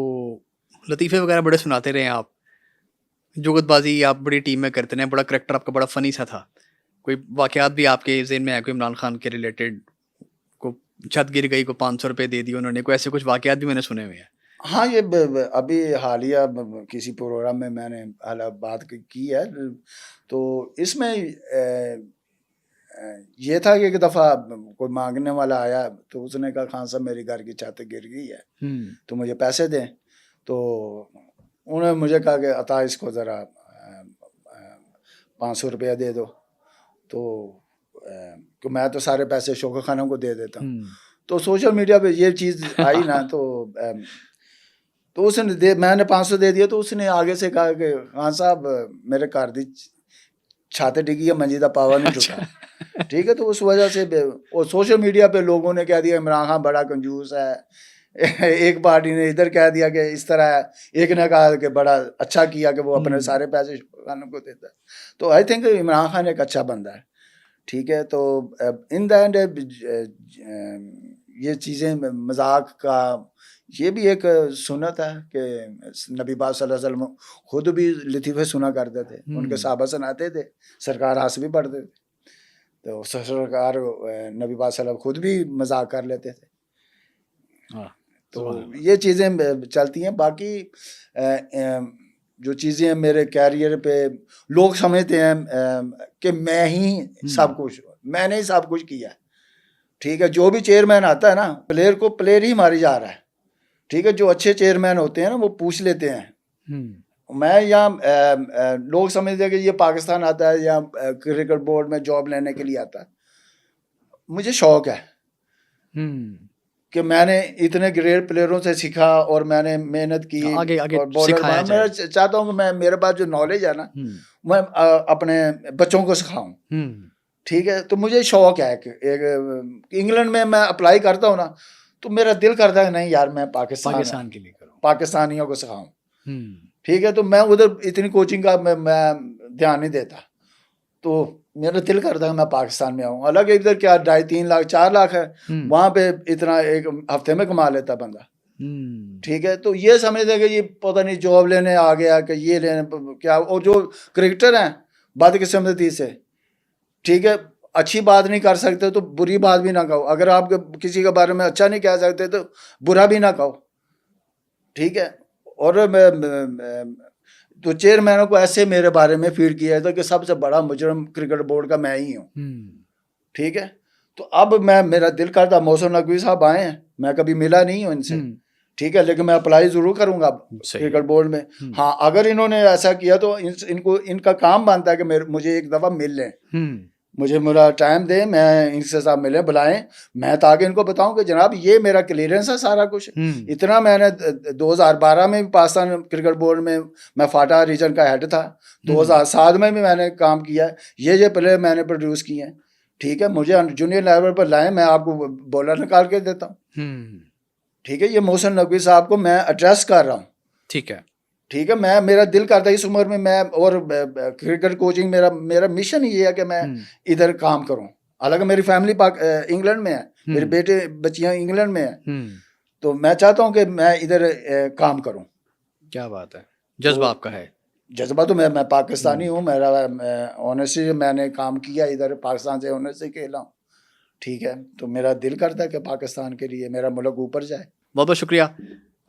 लतीफ़े वगैरह बड़े सुनाते रहे आप, जुगतबाजी आप बड़ी टीम में करते रहे, बड़ा करैक्टर आपका बड़ा फ़नी सा था। कोई वाक़यात भी आपके ज़हन में है कोई इमरान खान के रिलेटेड? को छत गिर गई, को 500 रुपये दे दिए उन्होंने, कोई ऐसे कुछ वाक़यात भी मैंने सुने हुए हैं। हाँ, ये अभी हालिया किसी प्रोग्राम में मैंने बात की है। तो इसमें ये था कि एक दफ़ा कोई मांगने वाला आया, तो उसने कहा खान साहब मेरी घर की छत गिर गई है, तो मुझे पैसे दें। तो उन्होंने मुझे कहा कि अता इसको ज़रा 500 रुपया दे दो। तो कि मैं तो सारे पैसे शौकत खानों को दे देता हूँ। तो सोशल मीडिया पे ये चीज़ आई ना, तो उसने मैंने 500 दे दिया, तो उसने आगे से कहा कि खान साहब मेरे घर दी छाते डिगी है, मंजी दा पावा नहीं टूटा। ठीक है, तो उस वजह से और सोशल मीडिया पे लोगों ने कह दिया इमरान खान बड़ा कंजूस है। एक पार्टी ने इधर कह दिया कि इस तरह है, एक ने कहा कि बड़ा अच्छा किया कि वो अपने सारे पैसे खानों को देता है। तो आई थिंक इमरान खान एक अच्छा बंदा है। ठीक है, तो इन द एंड ये चीज़ें मजाक का ये भी एक सुन्नत है कि नबी पाक सल्लल्लाहु अलैहि वसल्लम खुद भी लतीफ़े सुना करते थे, उनके सहाबा सुनाते थे, सरकार हंस भी पढ़ते थे। तो सरकार नबी पाक सल्लल्लाहु खुद भी मजाक कर लेते थे। तो ये चीज़ें चलती हैं। बाकी जो चीज़ें मेरे कैरियर पे लोग समझते हैं कि मैं ही सब कुछ, मैंने ही सब कुछ किया। ठीक है, जो भी चेयरमैन आता है ना, प्लेयर को प्लेयर ही मारी जा रहा है। ठीक है, जो अच्छे चेयरमैन होते हैं ना वो पूछ लेते हैं। मैं यहाँ लोग समझते हैं कि ये पाकिस्तान आता है या क्रिकेट बोर्ड में जॉब लेने के लिए आता है। मुझे शौक है कि मैंने इतने ग्रेट प्लेयरों से सीखा और मैंने मेहनत की, आगे और बॉलर मैं चाहता हूँ कि मैं मेरे पास जो नॉलेज है ना, मैं अपने बच्चों को सिखाऊं। ठीक है, तो मुझे शौक है कि इंग्लैंड में मैं अप्लाई करता हूँ ना, तो मेरा दिल करता है नहीं यार मैं पाकिस्तान के लिए करूँ, पाकिस्तानियों को सिखाऊं। ठीक है, तो मैं उधर इतनी कोचिंग का मैं ध्यान नहीं देता, तो मेरा दिल करता है मैं पाकिस्तान में आऊँ। हालांकि इधर क्या 2.5-3 लाख 4 लाख है, वहाँ पे इतना एक हफ्ते में कमा लेता बंदा। ठीक है, तो ये समझते हैं कि ये पता नहीं जॉब लेने आ गया कि ये लेने क्या। और जो क्रिकेटर हैं बदकिस्मती से, ठीक है, अच्छी बात नहीं कर सकते तो बुरी बात भी ना कहो। अगर आप किसी के बारे में अच्छा नहीं कह सकते तो बुरा भी ना कहो। ठीक है, और तो चेयरमैनों को ऐसे मेरे बारे में फीड किया था कि सबसे बड़ा मुजरम क्रिकेट बोर्ड का मैं ही हूँ। ठीक है, तो अब मेरा दिल करता, मौसम नकवी साहब आए हैं, मैं कभी मिला नहीं हूँ इनसे। ठीक है, लेकिन मैं अप्लाई जरूर करूंगा क्रिकेट बोर्ड में। हाँ, अगर इन्होंने ऐसा किया तो इनको इनका काम बनता है कि मुझे एक दफ़ा मिल लें, मुझे मेरा टाइम दें, मैं इनसे साथ मिले, बुलाएं, मैं ताकि इनको बताऊं कि जनाब ये मेरा क्लियरेंस है सारा कुछ। इतना मैंने 2012 में भी पाकिस्तान क्रिकेट बोर्ड में मैं फाटा रीजन का हेड था, 2007 में भी मैंने काम किया है, ये प्लेयर मैंने प्रोड्यूस किए हैं। ठीक है, मुझे जूनियर लेवल पर लाएं, मैं आपको बॉलर निकाल के देता हूँ। ठीक है, ये मोहसिन नकवी साहब को मैं एड्रेस कर रहा हूँ। ठीक है, ठीक है, मैं मेरा दिल करता है इस उम्र में मैं, और क्रिकेट कोचिंग मेरा मेरा मिशन ही ये है कि मैं इधर काम करूं। हालांकि मेरी फैमिली इंग्लैंड में है, मेरे बेटे बच्चियां इंग्लैंड में है, तो मैं चाहता हूं कि मैं इधर काम करूं। क्या बात है, जज्बा आपका है। जज्बा तो मैं पाकिस्तानी हूँ, मेरा ऑनर से मैंने काम किया इधर, पाकिस्तान से ऑनर से खेला हूँ। ठीक है, तो मेरा दिल करता है कि पाकिस्तान के लिए मेरा मुल्क ऊपर जाए। बहुत बहुत शुक्रिया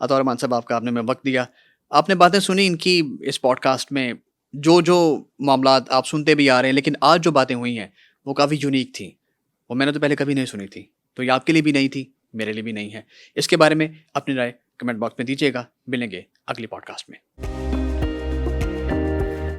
अतौर रहमान साहब, आपका, आपने में वक्त दिया, आपने बातें सुनी इनकी इस पॉडकास्ट में। जो जो मामलात आप सुनते भी आ रहे हैं, लेकिन आज जो बातें हुई हैं वो काफ़ी यूनिक थी, वो मैंने तो पहले कभी नहीं सुनी थी, तो ये आपके लिए भी नहीं थी, मेरे लिए भी नहीं है। इसके बारे में अपनी राय कमेंट बॉक्स में दीजिएगा। मिलेंगे अगली पॉडकास्ट में।